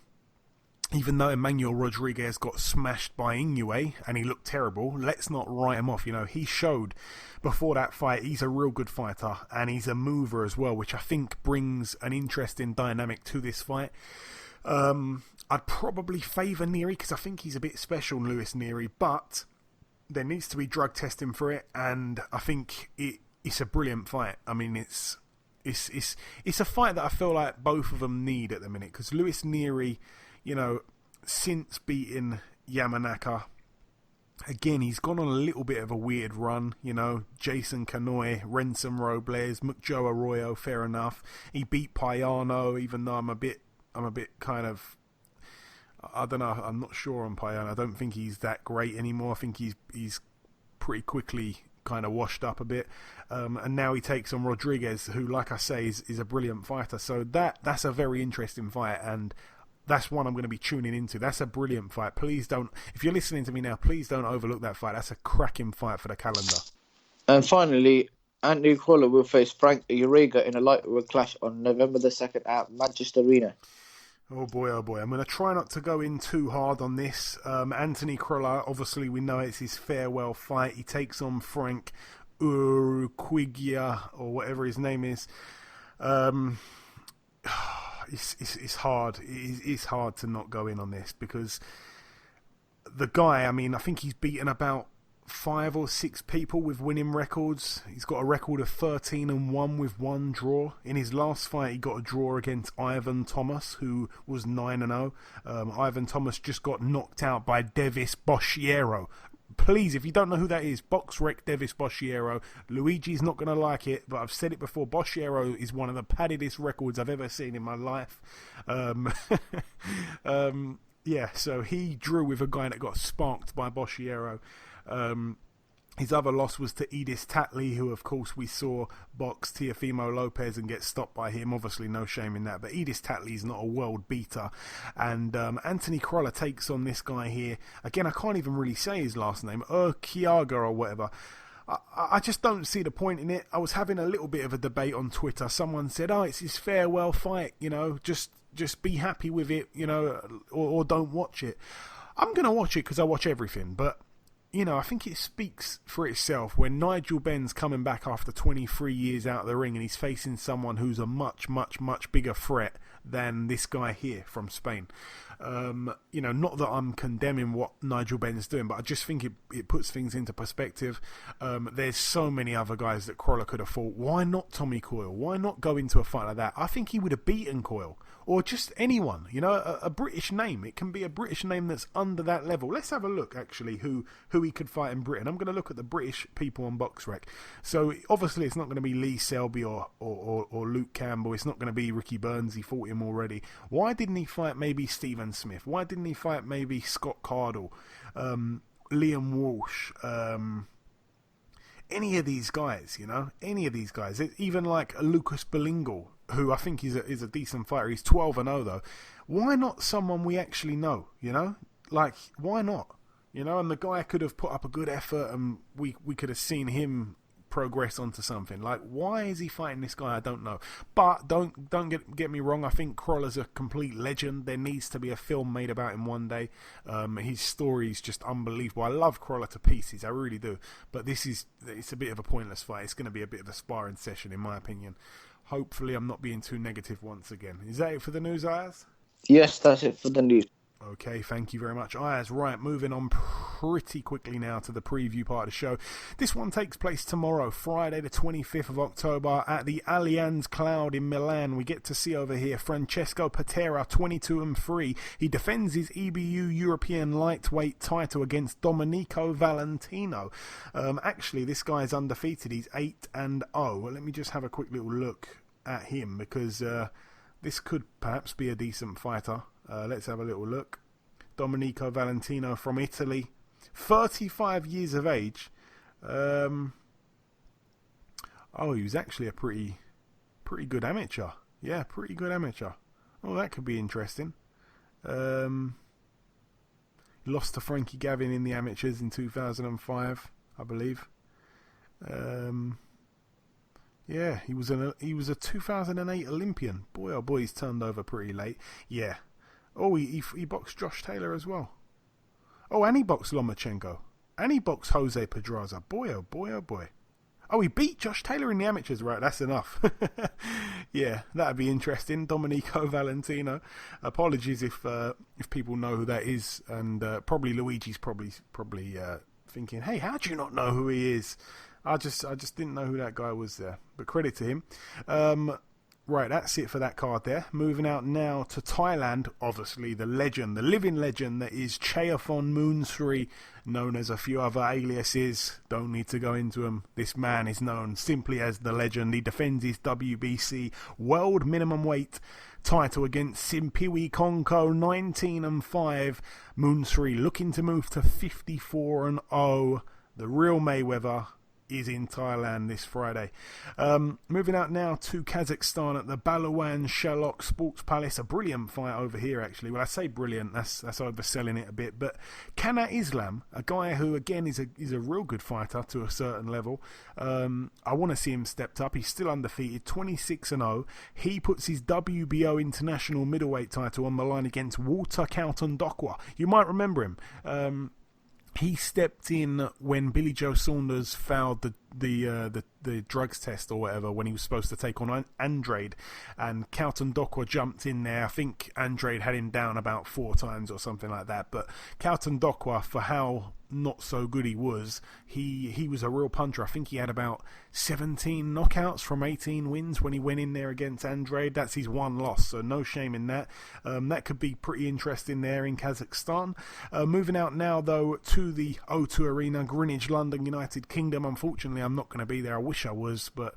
Even though Emmanuel Rodriguez got smashed by Inoue and he looked terrible, let's not write him off. You know, he showed before that fight he's a real good fighter and he's a mover as well, which I think brings an interesting dynamic to this fight. I'd probably favour Neri because I think he's a bit special, Luis Neri, but there needs to be drug testing for it, and I think it's a brilliant fight. I mean, it's a fight that I feel like both of them need at the minute, because Luis Neri, you know, since beating Yamanaka, again, he's gone on a little bit of a weird run, you know, Jason Canoy, Renson Robles, Mukjo Arroyo, fair enough. He beat Payano, even though I'm a bit kind of, I don't know, I'm not sure on Payano. I don't think he's that great anymore. I think he's pretty quickly kind of washed up a bit. And now he takes on Rodriguez, who, like I say, is a brilliant fighter. So that's a very interesting fight, and that's one I'm going to be tuning into. That's a brilliant fight. Please don't, if you're listening to me now, please don't overlook that fight. That's a cracking fight for the calendar. And finally, Anthony Crawler will face Frank Urega in a lightweight clash on November the 2nd at Manchester Arena. Oh boy. I'm going to try not to go in too hard on this. Anthony Crawler, obviously we know it's his farewell fight. He takes on Frank Urquigia, or whatever his name is. It's hard. It's hard to not go in on this, because the guy, I mean, I think he's beaten about 5 or 6 people with winning records. He's got a record of 13-1 with 1 draw. In his last fight, he got a draw against Ivan Thomas, who was 9-0. Ivan Thomas just got knocked out by Devis Boshiero. Please, if you don't know who that is, BoxRec Devis Boshiero. Luigi's not going to like it, but I've said it before. Boshiero is one of the paddedest records I've ever seen in my life. Yeah, so he drew with a guy that got sparked by Boshiero. His other loss was to Edis Tatley, who, of course, we saw box Teofimo Lopez and get stopped by him. Obviously, no shame in that. But Edis Tatley is not a world beater. And Anthony Crolla takes on this guy here. Again, I can't even really say his last name. Kiaga or whatever. I just don't see the point in it. I was having a little bit of a debate on Twitter. Someone said, it's his farewell fight, just be happy with it, or don't watch it. I'm going to watch it because I watch everything, but I think it speaks for itself when Nigel Benn's coming back after 23 years out of the ring and he's facing someone who's a much, much, much bigger threat than this guy here from Spain. Not that I'm condemning what Nigel Benn's doing, but I just think it puts things into perspective. There's so many other guys that Crolla could have fought. Why not Tommy Coyle? Why not go into a fight like that? I think he would have beaten Coyle. Or just anyone, a British name. It can be a British name that's under that level. Let's have a look, actually, who he could fight in Britain. I'm going to look at the British people on BoxRec. So, obviously, it's not going to be Lee Selby or Luke Campbell. It's not going to be Ricky Burns. He fought him already. Why didn't he fight maybe Stephen Smith? Why didn't he fight maybe Scott Cardle, Liam Walsh, any of these guys, any of these guys, even like Lucas Belingal, who I think is a decent fighter. He's 12-0 though. Why not someone we actually know, like why not, and the guy could have put up a good effort and we could have seen him progress onto something. Like, why is he fighting this guy? I don't know. But don't get me wrong, I think Crolla's a complete legend. There needs to be a film made about him one day. His story is just unbelievable. I love Crolla to pieces, I really do. But it's a bit of a pointless fight. It's going to be a bit of a sparring session in my opinion. Hopefully I'm not being too negative once again. Is that it for the news, Ayaz? Yes, that's it for the news. Okay, thank you very much, Ayaz. Right, moving on pretty quickly now to the preview part of the show. This one takes place tomorrow, Friday the 25th of October at the Allianz Cloud in Milan. We get to see over here Francesco Patera, 22-3. He defends his EBU European lightweight title against Domenico Valentino. Actually, this guy's undefeated. He's 8-0. Well, let me just have a quick little look at him because this could perhaps be a decent fighter. Let's have a little look. Domenico Valentino from Italy, 35 years of age. He was actually a pretty good amateur. Yeah, pretty good amateur. Oh, that could be interesting. He lost to Frankie Gavin in the amateurs in 2005, I believe. Yeah, he was a 2008 Olympian. Boy, oh boy, he's turned over pretty late. Yeah. Oh, he boxed Josh Taylor as well. Oh, and he boxed Lomachenko. And he boxed Jose Pedraza. Boy, oh boy, oh boy. Oh, he beat Josh Taylor in the amateurs. Right, that's enough. Yeah, that'd be interesting. Domenico Valentino. Apologies if people know who that is, and probably Luigi's probably thinking, hey, how do you not know who he is? I just didn't know who that guy was there. But credit to him. Right, that's it for that card there. Moving out now to Thailand, obviously the legend, the living legend that is Chayaphon Moonsri, known as a few other aliases. Don't need to go into them. This man is known simply as the legend. He defends his WBC world minimum weight title against Simpiwi Konko, 19-5. Moonsri looking to move to 54-0. The real Mayweather is in Thailand this Friday. Moving out now to Kazakhstan at the Baluan Shalok Sports Palace. A brilliant fight over here, actually. Well, I say brilliant, that's overselling it a bit. But Kana Islam, a guy who, again, is a real good fighter to a certain level. I want to see him stepped up. He's still undefeated, 26-0. He puts his WBO International Middleweight title on the line against Walter Kautondokwa. You might remember him. He stepped in when Billy Joe Saunders failed the drugs test or whatever when he was supposed to take on Andrade, and Kautondokwa jumped in there. I think Andrade had him down about 4 times or something like that, but Kautondokwa, for how not so good he was a real puncher. I think he had about 17 knockouts from 18 wins when he went in there against Andrade. That's his one loss, so no shame in that. That could be pretty interesting there in Kazakhstan. Moving out now though to the O2 Arena, Greenwich, London, United Kingdom. Unfortunately, I'm not going to be there. I wish I was, but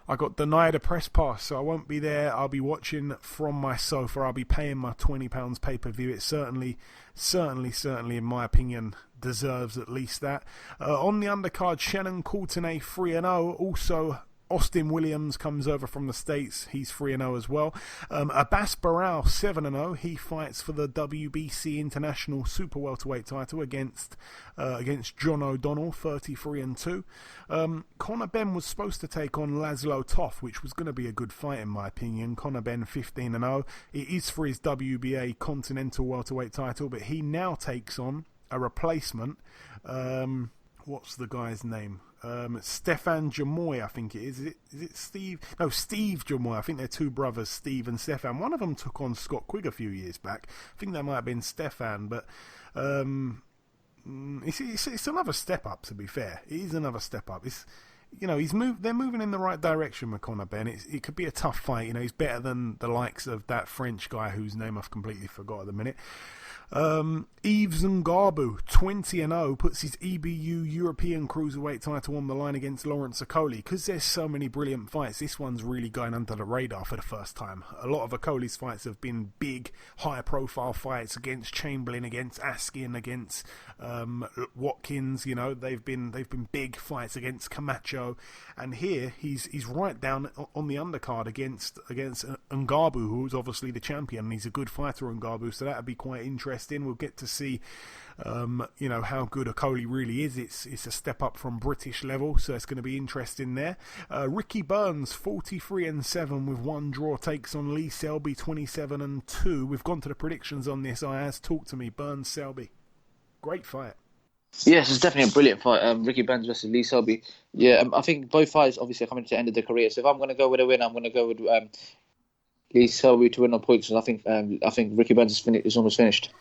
I got denied a press pass, so I won't be there. I'll be watching from my sofa. I'll be paying my £20 pay-per-view. It certainly, in my opinion, deserves at least that. On the undercard, Shannon Courtenay 3-0. Also, Austin Williams comes over from the States. He's 3-0 as well. Abbas Barao 7-0. He fights for the WBC International Super Welterweight title against John O'Donnell, 33-2. Conor Benn was supposed to take on Laszlo Toth, which was going to be a good fight in my opinion. Conor Benn 15-0. It is for his WBA Continental Welterweight title, but he now takes on a replacement. What's the guy's name? Stefan Jamoy, I think it is. Is it Steve? No, Steve Jamoy. I think they're two brothers, Steve and Stefan. One of them took on Scott Quigg a few years back. I think that might have been Stefan, but it's another step up. To be fair, it is another step up. It's they're moving in the right direction with Conor Benn. It could be a tough fight. He's better than the likes of that French guy whose name I've completely forgot at the minute. Yves Ngarbu 20-0 puts his EBU European Cruiserweight title on the line against Lawrence Okoli. Because there's so many brilliant fights, this one's really going under the radar for the first time. A lot of Okoli's fights have been big, high profile fights against Chamberlain, against Askin, against Watkins. They've been big fights against Camacho, and here he's right down on the undercard against Ngarbu, who's obviously the champion, and he's a good fighter, Ngarbu, so that'd be quite interesting. We'll get to see how good Okoli really is. It's a step up from British level, so it's going to be interesting there. Ricky Burns 43-7 with one draw takes on Lee Selby 27-2. We've gone to the predictions on this. Ayaz, talk to me. Burns Selby, great fight. Yes, it's definitely a brilliant fight. Ricky Burns versus Lee Selby. Yeah, I think both fights obviously are coming to the end of their career. So if I'm going to go with a win, I'm going to go with Lee Selby to win on points. And I think Ricky Burns is almost finished.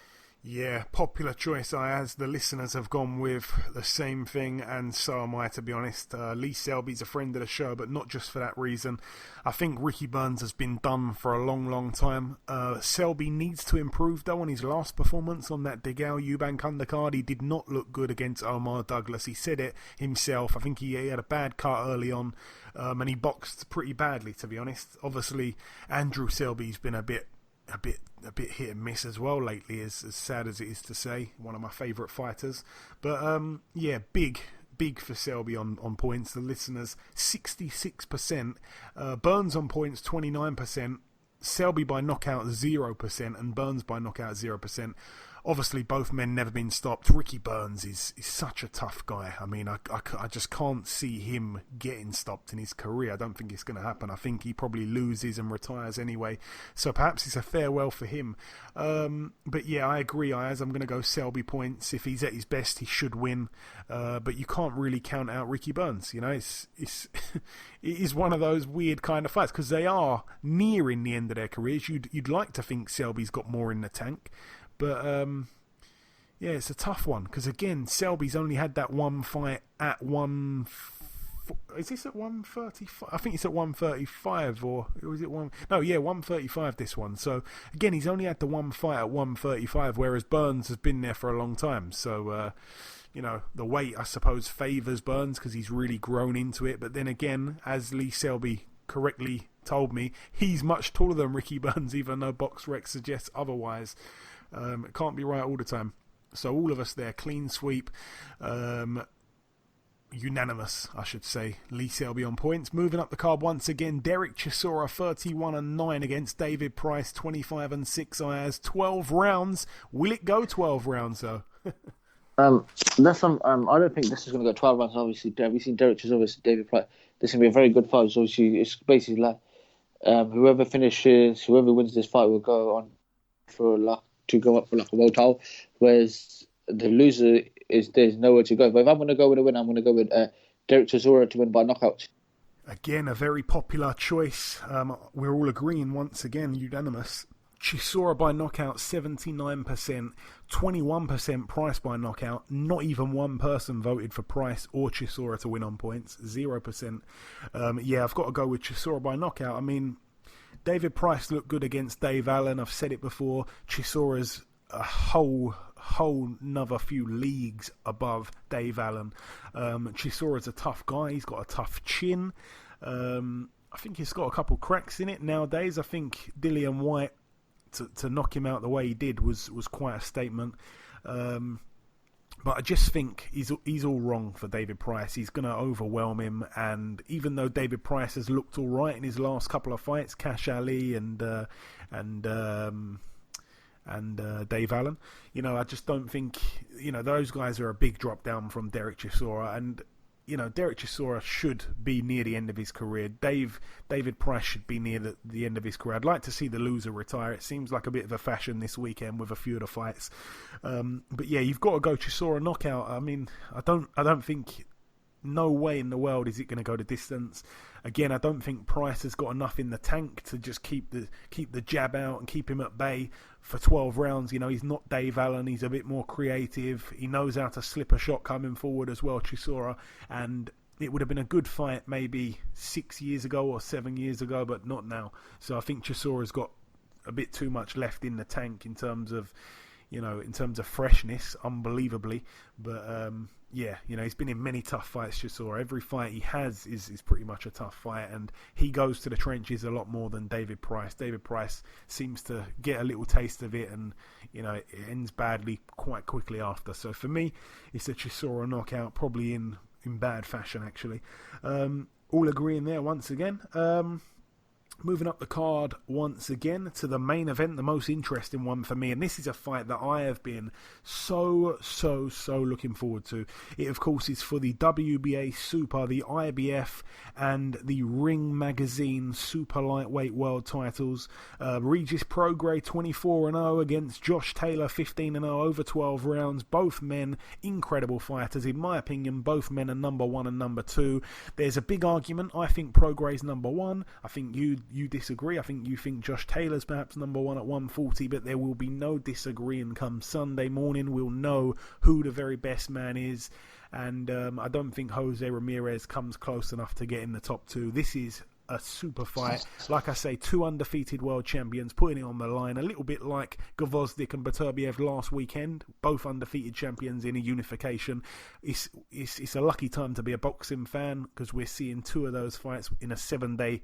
Yeah, popular choice, Ayaz. The listeners have gone with the same thing, and so am I, to be honest. Lee Selby's a friend of the show, but not just for that reason. I think Ricky Burns has been done for a long, long time. Selby needs to improve, though, on his last performance on that Degal Eubank undercard. He did not look good against Omar Douglas. He said it himself. I think he had a bad cut early on, and he boxed pretty badly, to be honest. Obviously, Andrew Selby's been a bit hit and miss as well lately, as sad as it is to say. One of my favourite fighters. But big for Selby on points. The listeners 66%, Burns on points 29%, Selby by knockout 0%, and Burns by knockout 0%. Obviously, both men never been stopped. Ricky Burns is such a tough guy. I mean, I just can't see him getting stopped in his career. I don't think it's going to happen. I think he probably loses and retires anyway. So perhaps it's a farewell for him. But yeah, I agree, Ayaz. I'm going to go Selby points. If he's at his best, he should win. But you can't really count out Ricky Burns. It is one of those weird kind of fights because they are nearing the end of their careers. You'd like to think Selby's got more in the tank. But, yeah, it's a tough one. Because, again, Selby's only had that one fight at is this at 135? I think it's at 135, or is it 135 this one. So, again, he's only had the one fight at 135, whereas Burns has been there for a long time. So, the weight, I suppose, favours Burns because he's really grown into it. But then again, as Lee Selby correctly told me, he's much taller than Ricky Burns, even though BoxRec suggests otherwise. It can't be right all the time. So all of us there, clean sweep, unanimous, I should say. Lee Selby on points. Moving up the card once again, Derek Chisora 31-9 against David Price 25-6. Ayaz 12 rounds. Will it go 12 rounds though? I don't think this is going to go 12 rounds. Obviously, we've seen Derek Chisora versus David Price. This is going to be a very good fight. So obviously, it's basically like whoever wins this fight will go on to go up for like a world title, whereas the loser there's nowhere to go. But if I'm going to go with a win, I'm going to go with Derek Chisora to win by knockout. Again, a very popular choice. We're all agreeing once again, unanimous. Chisora by knockout 79%, 21% Price by knockout. Not even one person voted for Price or Chisora to win on points. 0%. I've got to go with Chisora by knockout. I mean, David Price looked good against Dave Allen. I've said it before. Chisora's a whole another few leagues above Dave Allen. Chisora's a tough guy. He's got a tough chin. I think he's got a couple cracks in it nowadays. I think Dillian Whyte, to knock him out the way he did was quite a statement. But I just think he's all wrong for David Price. He's going to overwhelm him, and even though David Price has looked all right in his last couple of fights, Cash Ali and Dave Allen, I just don't think those guys are a big drop down from Derek Chisora, and Derek Chisora should be near the end of his career. David Price should be near the end of his career. I'd like to see the loser retire. It seems like a bit of a fashion this weekend with a few of the fights. But yeah, you've got to go Chisora knockout. I mean, I don't think, no way in the world is it going to go the distance. Again, I don't think Price has got enough in the tank to just keep the jab out and keep him at bay for 12 rounds. He's not Dave Allen. He's a bit more creative. He knows how to slip a shot coming forward as well, Chisora. And it would have been a good fight maybe 6 years ago or 7 years ago, but not now. So I think Chisora's got a bit too much left in the tank in terms of freshness, unbelievably. But he's been in many tough fights, Chisora. Every fight he has is pretty much a tough fight, and he goes to the trenches a lot more than David Price. David Price seems to get a little taste of it, and it ends badly quite quickly after. So for me, it's a Chisora knockout, probably in bad fashion, actually. All agreeing there once again. Moving up the card once again to the main event, the most interesting one for me, and this is a fight that I have been so looking forward to. It, of course, is for the WBA Super, the IBF, and the Ring Magazine Super-Lightweight World titles. Regis Prograis 24-0 against Josh Taylor 15-0 over 12 rounds. Both men, incredible fighters. In my opinion, both men are number 1 and number 2. There's a big argument. I think Prograis number 1. I think you disagree. I think you think Josh Taylor's perhaps number 1 at 140, but there will be no disagreeing come Sunday morning. We'll know who the very best man is, and I don't think Jose Ramirez comes close enough to get in the top 2. This is a super fight. Like I say, 2 undefeated world champions putting it on the line, a little bit like Gvozdyk and Beterbiev last weekend, both undefeated champions in a unification. It's a lucky time to be a boxing fan, because we're seeing 2 of those fights in a 7-day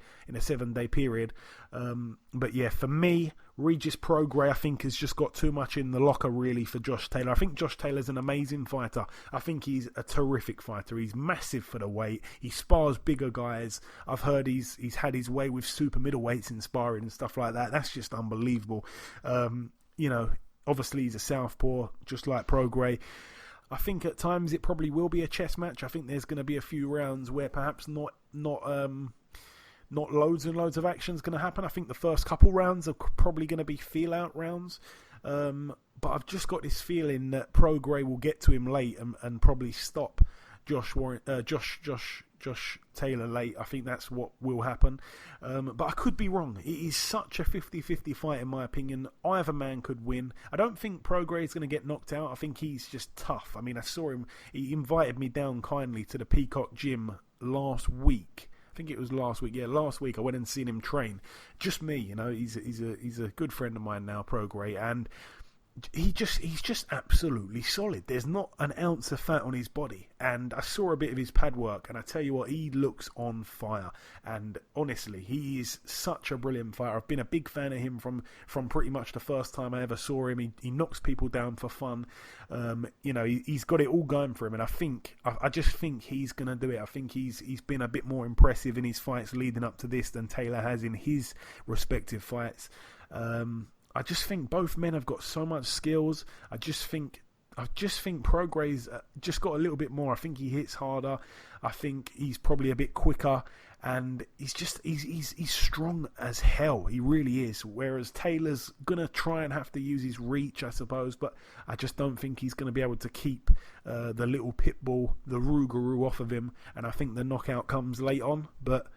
period. But yeah, for me, Regis Prograis, I think, has just got too much in the locker, really, for Josh Taylor. I think Josh Taylor's an amazing fighter. I think he's a terrific fighter. He's massive for the weight. He spars bigger guys. I've heard he's had his way with super middleweights in sparring and stuff like that. That's just unbelievable. Obviously he's a southpaw, just like Prograis. I think at times it probably will be a chess match. I think there's going to be a few rounds where perhaps not loads and loads of action is going to happen. I think the first couple rounds are probably going to be feel-out rounds. But I've just got this feeling that Prograis will get to him late and probably stop Josh Taylor late. I think that's what will happen. But I could be wrong. It is such a 50-50 fight, in my opinion. Either man could win. I don't think Prograis is going to get knocked out. I think he's just tough. I mean, I saw him. He invited me down kindly to the Peacock Gym last week. I think it was last week. Yeah, last week I went and seen him train. Just me, he's a good friend of mine now, Prograis, and he's just absolutely solid. There's not an ounce of fat on his body, and I saw a bit of his pad work, and I tell you what, he looks on fire. And honestly, he is such a brilliant fighter. I've been a big fan of him from pretty much the first time I ever saw him. He knocks people down for fun. He's got it all going for him, and I just think he's going to do it. I think he's been a bit more impressive in his fights leading up to this than Taylor has in his respective fights. I just think both men have got so much skills. I just think Prograis just got a little bit more. I think he hits harder. I think he's probably a bit quicker, and he's strong as hell. He really is. Whereas Taylor's gonna try and have to use his reach, I suppose, but I just don't think he's gonna be able to keep the little pit bull, the Rougarou, off of him. And I think the knockout comes late on, but.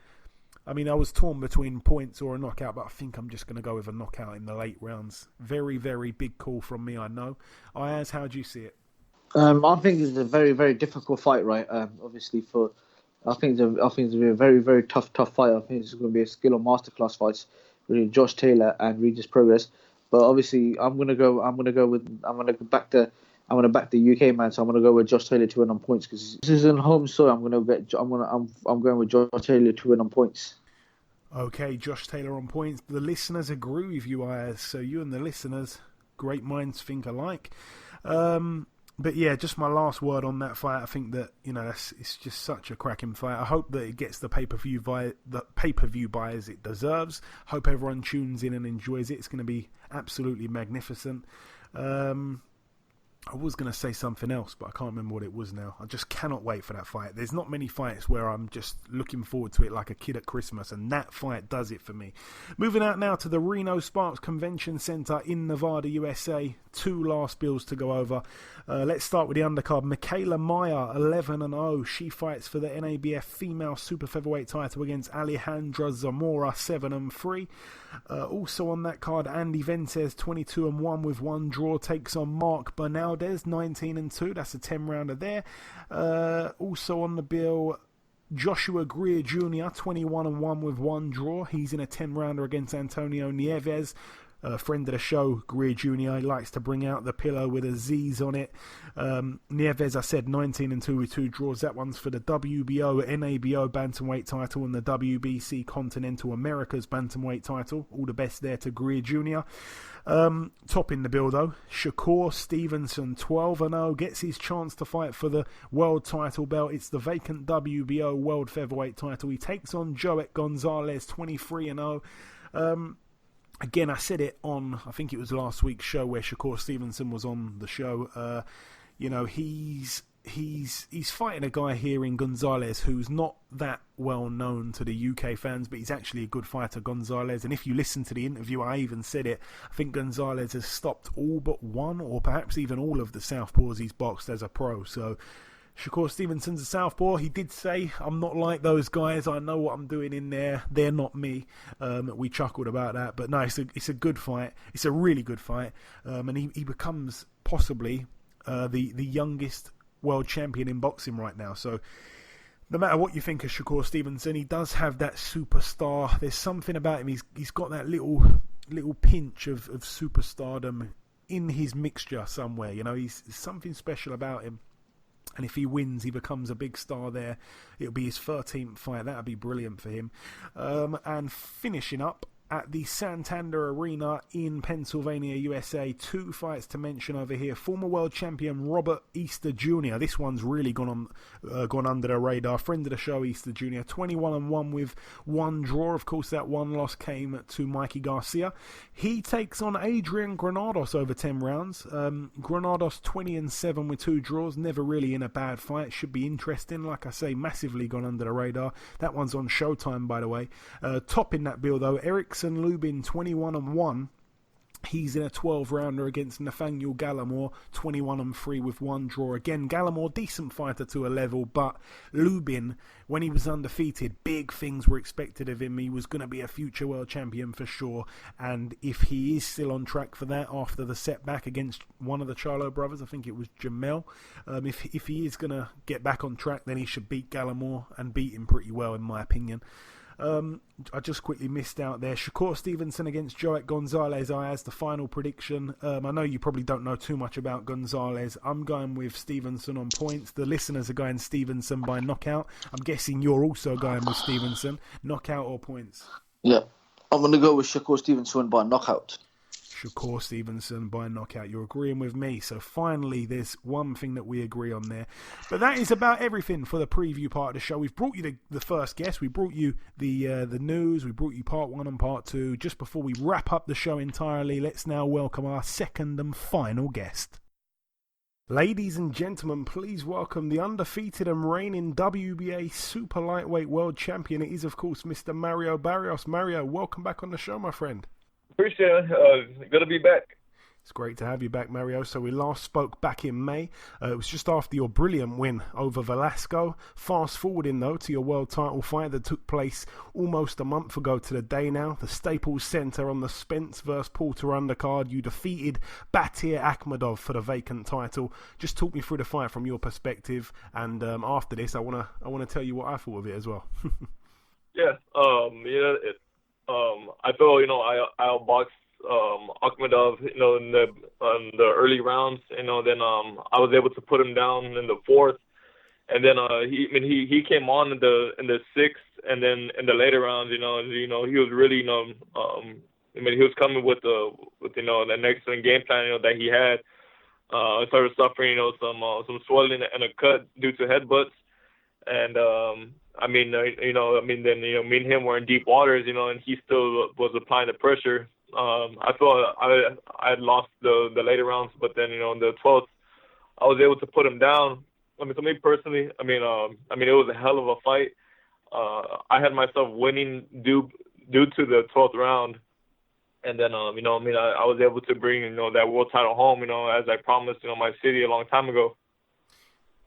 I mean, I was torn between points or a knockout, but I think I'm just going to go with a knockout in the late rounds. Very, very big call from me, I know. Ayaz, how do you see it? I think it's a very, very difficult fight, right? Obviously, I think it's going to be a very, very tough fight. I think it's going to be a skill or masterclass fight between Josh Taylor and Regis Prograis. But obviously, I'm going to back the UK man, so I'm going to go with Josh Taylor to win on points, because this is in home soil. I'm going with Josh Taylor to win on points. Okay, Josh Taylor on points. The listeners agree with you, Ayaz. So you and the listeners, great minds think alike. But yeah, just my last word on that fight. I think that it's just such a cracking fight. I hope that it gets the pay-per-view buyers it deserves. Hope everyone tunes in and enjoys it. It's going to be absolutely magnificent. I was going to say something else, but I can't remember what it was now. I just cannot wait for that fight. There's not many fights where I'm just looking forward to it like a kid at Christmas, and that fight does it for me. Moving out now to the Reno Sparks Convention Center in Nevada, USA. 2 last bills to go over. Let's start with the undercard. Michaela Mayer, 11-0. She fights for the NABF Female Super-Featherweight title against Alejandra Zamora, 7-3. Also on that card, Andy Ventez, 22-1 with 1 draw, takes on Mark Bernaldez, 19-2. That's a 10-rounder there. Also on the bill, Joshua Greer Jr., 21-1 with 1 draw. He's in a 10-rounder against Antonio Nieves. Friend of the show, Greer Jr. He likes to bring out the pillow with a Z's on it. Nieves, I said, 19-2 with 2 draws. That one's for the WBO, NABO Bantamweight title and the WBC Continental Americas Bantamweight title. All the best there to Greer Jr. Topping the bill, though, Shakur Stevenson, 12-0, gets his chance to fight for the world title belt. It's the vacant WBO World Featherweight title. He takes on Joet Gonzalez, 23-0. Again, I said it on, I think it was last week's show where Shakur Stevenson was on the show. He's fighting a guy here in Gonzalez who's not that well known to the UK fans, but he's actually a good fighter, Gonzalez. And if you listen to the interview, I even said it. I think Gonzalez has stopped all but one, or perhaps even all of the southpaws he's boxed as a pro. So Shakur Stevenson's a southpaw. He did say, I'm not like those guys. I know what I'm doing in there. They're not me. We chuckled about that. But no, it's a good fight. It's a really good fight. And he becomes possibly the youngest world champion in boxing right now. So no matter what you think of Shakur Stevenson, he does have that superstar. There's something about him. He's got that little pinch of superstardom in his mixture somewhere. He's something special about him. And if he wins, he becomes a big star there. It'll be his 13th fight. That'll be brilliant for him. And finishing up at the Santander Arena in Pennsylvania, USA. 2 fights to mention over here. Former world champion Robert Easter Jr. This one's really gone under the radar. Friend of the show, Easter Jr. 21-1 with 1 draw. Of course, that 1 loss came to Mikey Garcia. He takes on Adrian Granados over 10 rounds. Granados 20-7 with 2 draws. Never really in a bad fight. Should be interesting. Like I say, massively gone under the radar. That one's on Showtime, by the way. Topping that bill, though, Erickson Lubin, 21-1. He's in a 12-rounder against Nathaniel Gallimore, 21-3 with 1 draw. Again, Gallimore, decent fighter to a level, but Lubin, when he was undefeated, big things were expected of him. He was going to be a future world champion for sure, and if he is still on track for that after the setback against one of the Charlo brothers, I think it was Jamel, if he is going to get back on track, then he should beat Gallimore, and beat him pretty well in my opinion. I just quickly missed out there. Shakur Stevenson against Joet Gonzalez. Ayaz, the final prediction. I know you probably don't know too much about Gonzalez. I'm going with Stevenson on points. The listeners are going Stevenson by knockout. I'm guessing you're also going with Stevenson. Knockout or points? Yeah, I'm going to go with Shakur Stevenson by knockout. Shakur Stevenson by knockout. You're agreeing with me. So finally, there's one thing that we agree on there. But that is about everything for the preview part of the show. We've brought you the first guest. We brought you the news. We brought you part 1 and part 2. Just before we wrap up the show entirely, let's now welcome our second and final guest. Ladies and gentlemen, please welcome the undefeated and reigning WBA Super-Lightweight World Champion. It is, of course, Mr. Mario Barrios. Mario, welcome back on the show, my friend. Appreciate it. Good to be back. It's great to have you back, Mario. So we last spoke back in May. It was just after your brilliant win over Velasco. Fast forwarding, though, to your world title fight that took place almost a month ago to the day now. The Staples Center on the Spence vs. Porter undercard. You defeated Batyr Akhmedov for the vacant title. Just talk me through the fight from your perspective. And after this, I wanna tell you what I thought of it as well. I feel, I outboxed Akhmedov, in the early rounds, then I was able to put him down in the 4th, And then he came on in the sixth, and then in the later rounds, he was really, he was coming with an excellent game plan, that he had. Started suffering, some swelling and a cut due to headbutts, and me and him were in deep waters, and he still was applying the pressure. I felt I had lost the later rounds, but then in the 12th, I was able to put him down. To me personally, it was a hell of a fight. I had myself winning due to the 12th round. And then, I was able to bring, that world title home, as I promised, my city a long time ago.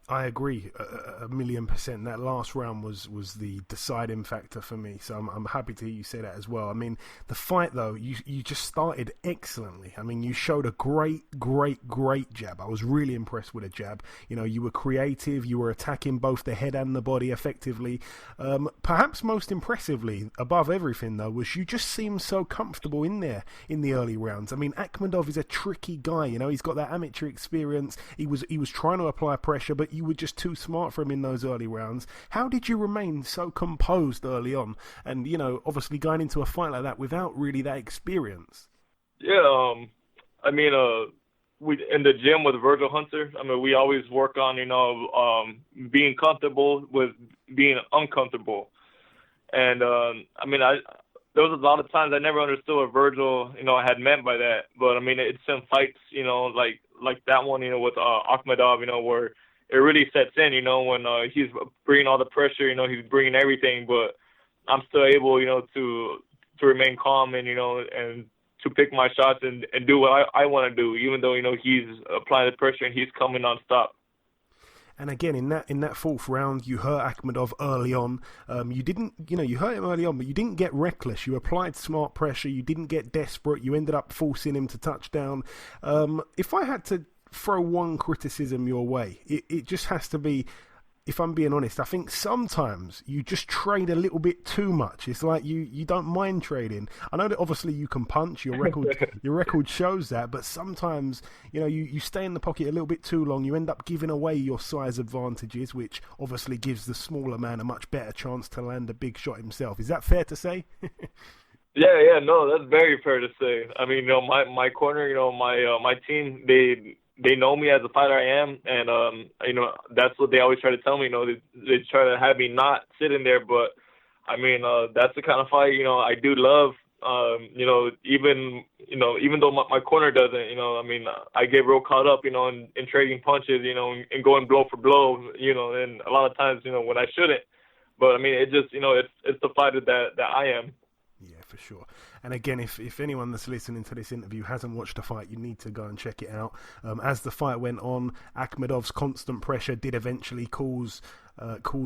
I agree 1,000,000%. That last round was the deciding factor for me. So I'm happy to hear you say that as well. The fight, though, you just started excellently. You showed a great jab. I was really impressed with a jab. You were creative. You were attacking both the head and the body effectively. Perhaps most impressively, above everything, though, was you just seemed so comfortable in there in the early rounds. Akhmedov is a tricky guy. He's got that amateur experience. He was trying to apply pressure, but you were just too smart for him in those early rounds. How did you remain so composed early on? And, obviously going into a fight like that without really that experience. Yeah, we in the gym with Virgil Hunter, we always work on, being comfortable with being uncomfortable. And, there was a lot of times I never understood what Virgil, had meant by that. But, it's in fights, like that one, with Akhmedov, where it really sets in, when he's bringing all the pressure, he's bringing everything, but I'm still able, to remain calm and, and to pick my shots and do what I want to do, even though, he's applying the pressure and he's coming non-stop. And again, in that fourth round, you hurt Akhmedov early on. You hurt him early on, but you didn't get reckless. You applied smart pressure. You didn't get desperate. You ended up forcing him to touchdown. If I had to throw one criticism your way, it just has to be, if I'm being honest, I think sometimes you just trade a little bit too much. It's like you don't mind trading. I know that obviously you can punch, your record shows that, but sometimes you stay in the pocket a little bit too long. You end up giving away your size advantages, which obviously gives the smaller man a much better chance to land a big shot himself. Is that fair to say? Yeah, no, that's very fair to say. My corner, my team, they know me as a fighter I am, and that's what they always try to tell me. They try to have me not sitting there, but that's the kind of fight I do love. Even though my corner doesn't, I get real caught up, in trading punches, and going blow for blow, and a lot of times, when I shouldn't. But it just, it's the fighter that I am. Yeah, for sure. And again, if anyone that's listening to this interview hasn't watched the fight, you need to go and check it out. As the fight went on, Akhmedov's constant pressure did eventually cause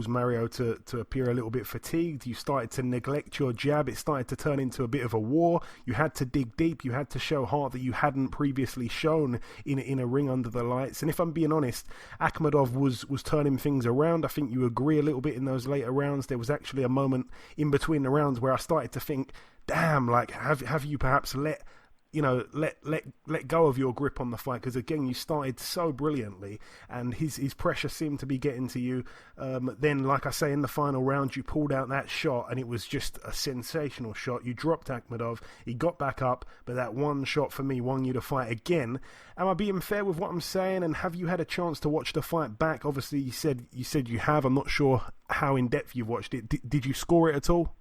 Mario to appear a little bit fatigued. You started to neglect your jab. It started to turn into a bit of a war. You had to dig deep. You had to show heart that you hadn't previously shown in a ring under the lights. And if I'm being honest, Akhmedov was turning things around. I think you agree a little bit in those later rounds. There was actually a moment in between the rounds where I started to think, damn, like have you perhaps let go of your grip on the fight? Because again, you started so brilliantly, and his pressure seemed to be getting to you. Then, like I say, in the final round, you pulled out that shot, and it was just a sensational shot. You dropped Akhmedov, he got back up, but that one shot for me won you the fight again. Am I being fair with what I'm saying? And have you had a chance to watch the fight back? Obviously, you said you have. I'm not sure how in depth you've watched it. Did you score it at all?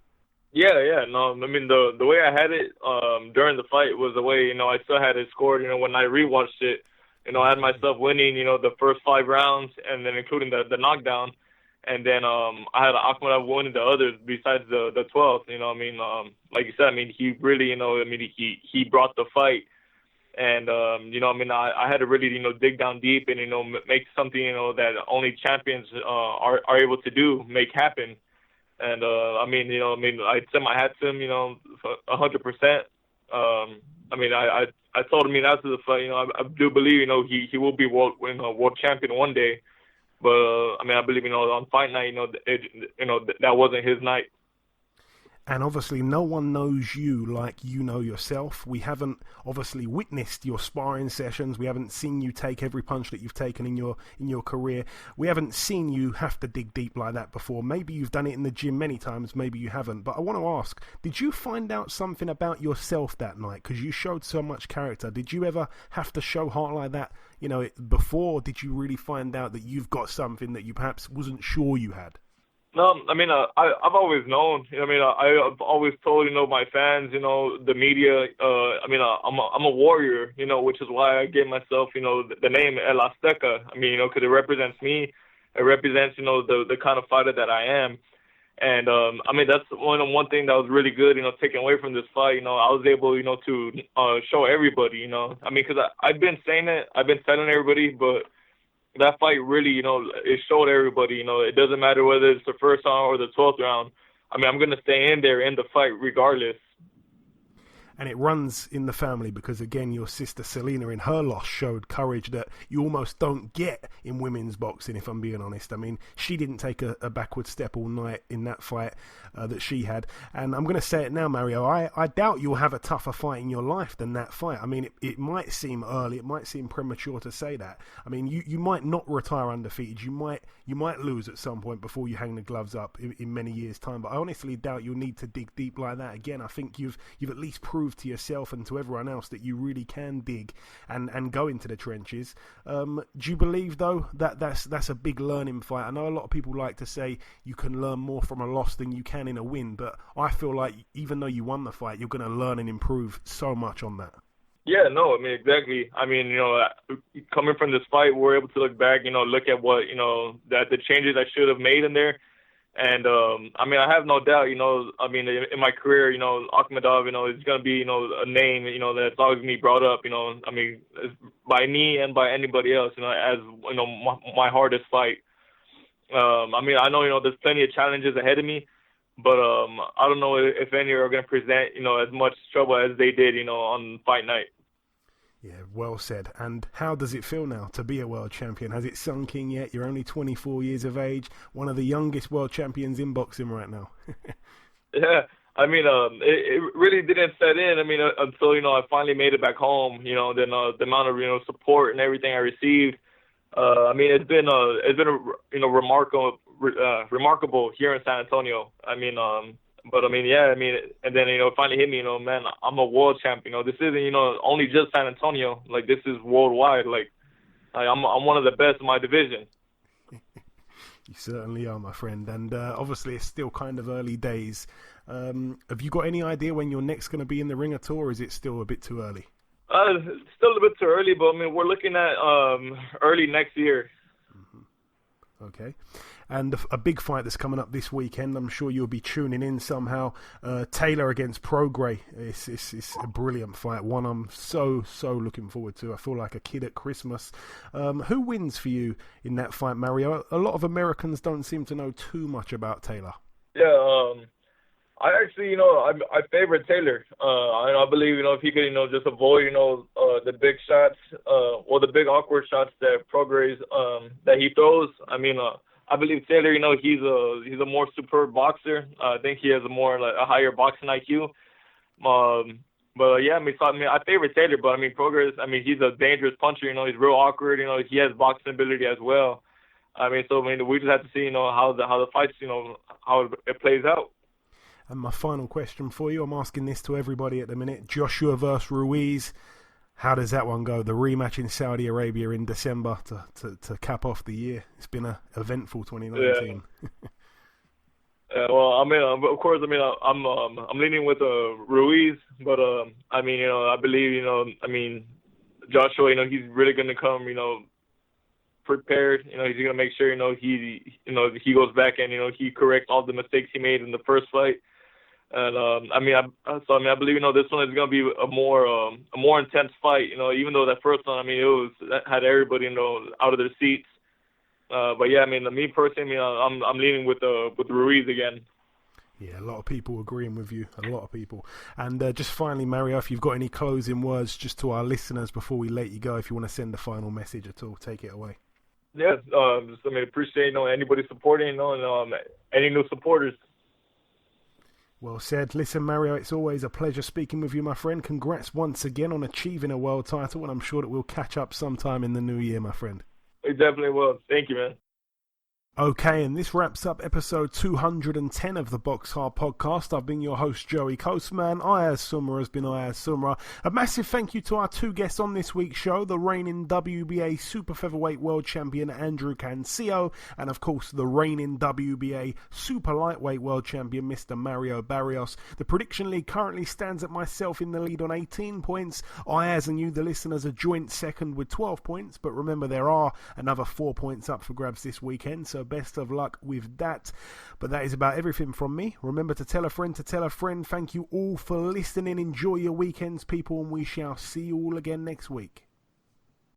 Yeah. No, the way I had it during the fight was the way, I still had it scored. When I rewatched it, I had myself winning, the first 5 rounds, and then including the knockdown. And then I had Akhmedov winning the others besides the 12th. Like you said, he really, he brought the fight. And, I had to really, dig down deep and, make something, that only champions are able to do, make happen. And, I'd send my hat to him, 100%. I told him after the fight, I do believe, he will be world champion one day. But, I believe, on fight night, that wasn't his night. And obviously no one knows you like you know yourself. We haven't obviously witnessed your sparring sessions. We haven't seen you take every punch that you've taken in your career. We haven't seen you have to dig deep like that before. Maybe you've done it in the gym many times, maybe you haven't. But I want to ask, did you find out something about yourself that night? Because you showed so much character. Did you ever have to show heart like that, before? Did you really find out that you've got something that you perhaps wasn't sure you had? No, I mean, I've always known. I've always told, my fans, the media. I'm a warrior, which is why I gave myself, the name El Azteca. Because it represents me. It represents, the kind of fighter that I am. And that's one thing that was really good, taken away from this fight. I was able, to show everybody, because I've been saying it, I've been telling everybody, but that fight really, it showed everybody, it doesn't matter whether it's the first round or the 12th round. I'm going to stay in there in the fight regardless. And it runs in the family because, again, your sister Selena in her loss showed courage that you almost don't get in women's boxing, if I'm being honest. She didn't take a backward step all night in that fight that she had. And I'm going to say it now, Mario, I doubt you'll have a tougher fight in your life than that fight. It might seem early, it might seem premature to say that. You might not retire undefeated. You might lose at some point before you hang the gloves up in many years' time. But I honestly doubt you'll need to dig deep like that again. I think you've at least proved to yourself and to everyone else that you really can dig and go into the trenches. Do you believe, though, that that's a big learning fight? I know a lot of people like to say you can learn more from a loss than you can in a win, but I feel like even though you won the fight, you're going to learn and improve so much on that. Yeah, no, exactly. Coming from this fight, we're able to look back, look at what, that the changes I should have made in there. And, I have no doubt, in my career, Akhmedov, is going to be, a name, that's always going to be brought up, by me and by anybody else, as, my hardest fight. I know, there's plenty of challenges ahead of me, but I don't know if any are going to present, as much trouble as they did, on fight night. Yeah, well said. And how does it feel now to be a world champion? Has it sunk in yet? You're only 24 years of age, one of the youngest world champions in boxing right now. Yeah, it really didn't set in. Until I finally made it back home. Then the amount of support and everything I received. It's been remarkable here in San Antonio. And then, it finally hit me, man, I'm a world champion. This isn't, only just San Antonio. Like, this is worldwide. I'm one of the best in my division. You certainly are, my friend. And obviously, it's still kind of early days. Have you got any idea when you're next going to be in the ring at all, or is it still a bit too early? It's still a bit too early, but, we're looking at early next year. Mm-hmm. Okay. And a big fight that's coming up this weekend, I'm sure you'll be tuning in somehow. Taylor against Prograis. It's a brilliant fight, one I'm so looking forward to. I feel like a kid at Christmas. Who wins for you in that fight, Mario? A lot of Americans don't seem to know too much about Taylor. Yeah, I actually, I favor Taylor. I believe, if he could, just avoid, the big shots, or the big awkward shots that Prograis, that he throws. I believe Taylor, he's a more superb boxer. I think he has a higher boxing IQ. But yeah, I favor Taylor, but Prograis, he's a dangerous puncher. He's real awkward. He has boxing ability as well. We just have to see, how the fights, how it plays out. And my final question for you, I'm asking this to everybody at the minute: Joshua versus Ruiz. How does that one go? The rematch in Saudi Arabia in December to cap off the year. It's been an eventful 2019. Yeah. Well, of course, I'm leaning with Ruiz, but I believe, Joshua, he's really going to come, prepared. He's going to make sure, he goes back and he corrects all the mistakes he made in the first fight. And I believe this one is going to be a more intense fight. Even though that first one, that had everybody out of their seats. But yeah, me personally, I'm leaning with Ruiz again. Yeah, a lot of people agreeing with you. A lot of people. And just finally, Mario, if you've got any closing words just to our listeners before we let you go, if you want to send a final message at all, take it away. Yeah, appreciate anybody supporting, and any new supporters. Well said. Listen, Mario, it's always a pleasure speaking with you, my friend. Congrats once again on achieving a world title, and I'm sure that we'll catch up sometime in the new year, my friend. It definitely will. Thank you, man. Okay, and this wraps up episode 210 of the BoxHard Podcast. I've been your host, Joey Coastman. Ayaz Sumra has been Ayaz Sumra. A massive thank you to our two guests on this week's show, the reigning WBA Super-Featherweight World Champion Andrew Cancio, and of course the reigning WBA Super-Lightweight World Champion Mr. Mario Barrios. The prediction league currently stands at myself in the lead on 18 points. Ayaz and you, the listeners, are joint second with 12 points, but remember there are another 4 points up for grabs this weekend, so best of luck with that. But that is about everything from me. Remember to tell a friend to tell a friend. Thank you all for listening. Enjoy your weekends, people, and we shall see you all again next week.